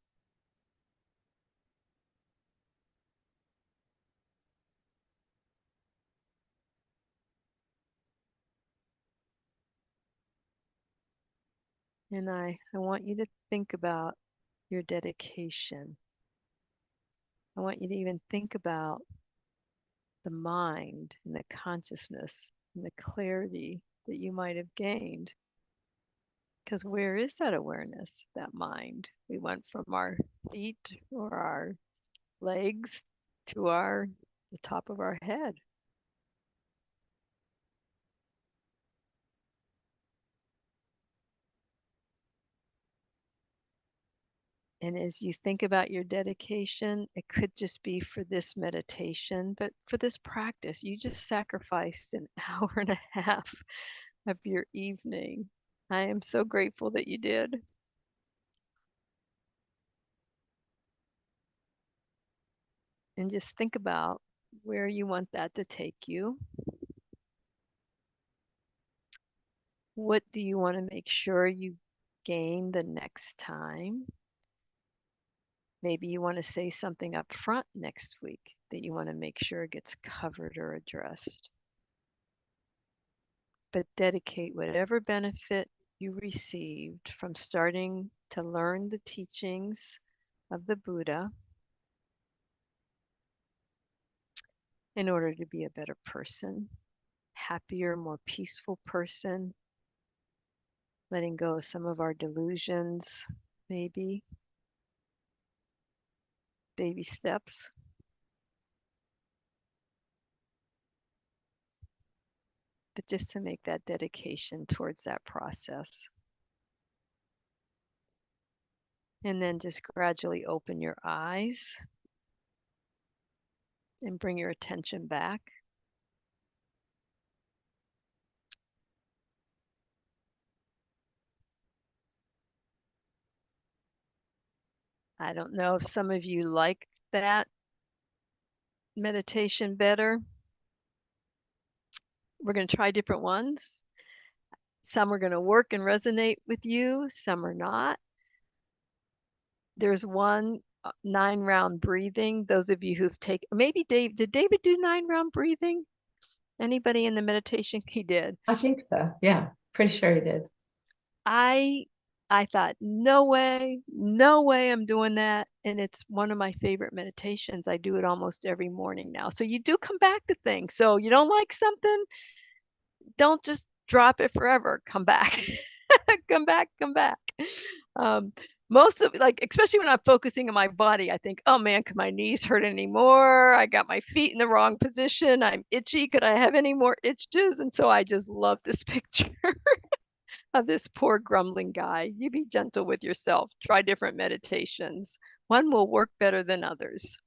And I want you to think about your dedication. I want you to even think about the mind and the consciousness and the clarity that you might have gained. Because where is that awareness, that mind? We went from our feet or our legs to the top of our head. And as you think about your dedication, it could just be for this meditation, but for this practice, you just sacrificed an hour and a half of your evening. I am so grateful that you did. And just think about where you want that to take you. What do you want to make sure you gain the next time? Maybe you want to say something up front next week that you want to make sure gets covered or addressed. But dedicate whatever benefit you received from starting to learn the teachings of the Buddha in order to be a better person, happier, more peaceful person, letting go of some of our delusions, maybe baby steps. But just to make that dedication towards that process. And then just gradually open your eyes and bring your attention back. I don't know if some of you liked that meditation better. We're going to try different ones. Some are going to work and resonate with you, some are not. There's one 9-round breathing. Those of you who've taken, maybe did David do 9-round breathing? Anybody in the meditation? He did. I think so. Yeah, pretty sure he did. I thought, no way, no way I'm doing that. And it's one of my favorite meditations. I do it almost every morning now. So you do come back to things. So you don't like something, don't just drop it forever. Come back. Come back, come back. Most of like, especially when I'm focusing on my body, I think, oh man, could my knees hurt anymore? I got my feet in the wrong position. I'm itchy. Could I have any more itches? And so I just love this picture of this poor grumbling guy. You be gentle with yourself. Try different meditations. One will work better than others.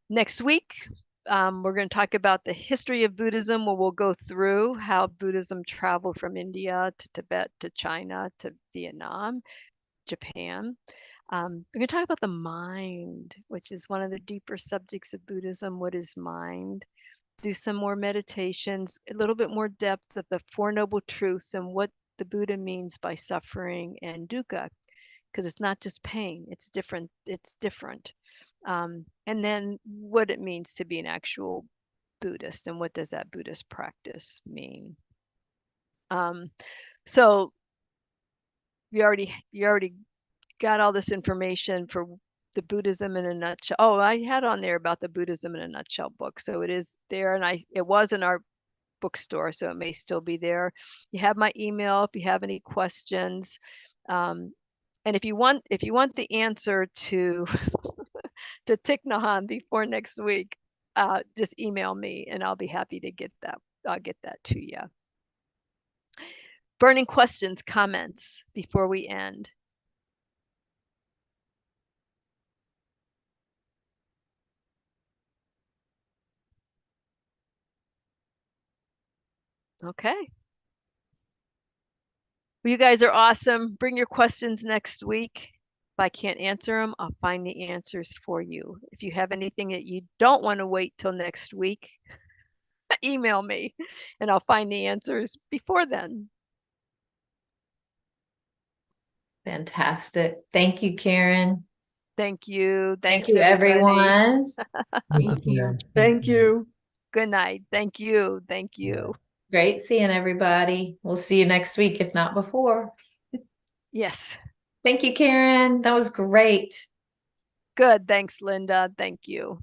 Next week, we're going to talk about the history of Buddhism, where we'll go through how Buddhism traveled from India to Tibet to China to Vietnam, Japan. We're going to talk about the mind, which is one of the deeper subjects of Buddhism. What is mind? Do some more meditations, a little bit more depth of the Four Noble Truths and what the Buddha means by suffering and dukkha, because it's not just pain, it's different. It's different. And then what it means to be an actual Buddhist and what does that Buddhist practice mean. So you already got all this information for the Buddhism in a Nutshell. Oh, I had on there about the Buddhism in a Nutshell book. So it is there, and it was in our bookstore, so it may still be there. You have my email if you have any questions. And if you want the answer to to Thich Nhat Hanh before next week, just email me and I'll be happy to get that. I'll get that to you. Burning questions, comments before we end. Okay. Well, you guys are awesome. Bring your questions next week. If I can't answer them, I'll find the answers for you. If you have anything that you don't want to wait till next week, email me and I'll find the answers before then. Fantastic. Thank you, Karen. Thank you. Thank Thanks, you, everybody. everyone. Thank you. Thank you. Good night. Thank you. Thank you. Great seeing everybody. We'll see you next week, if not before. Yes. Thank you, Karen. That was great. Good. Thanks, Linda. Thank you.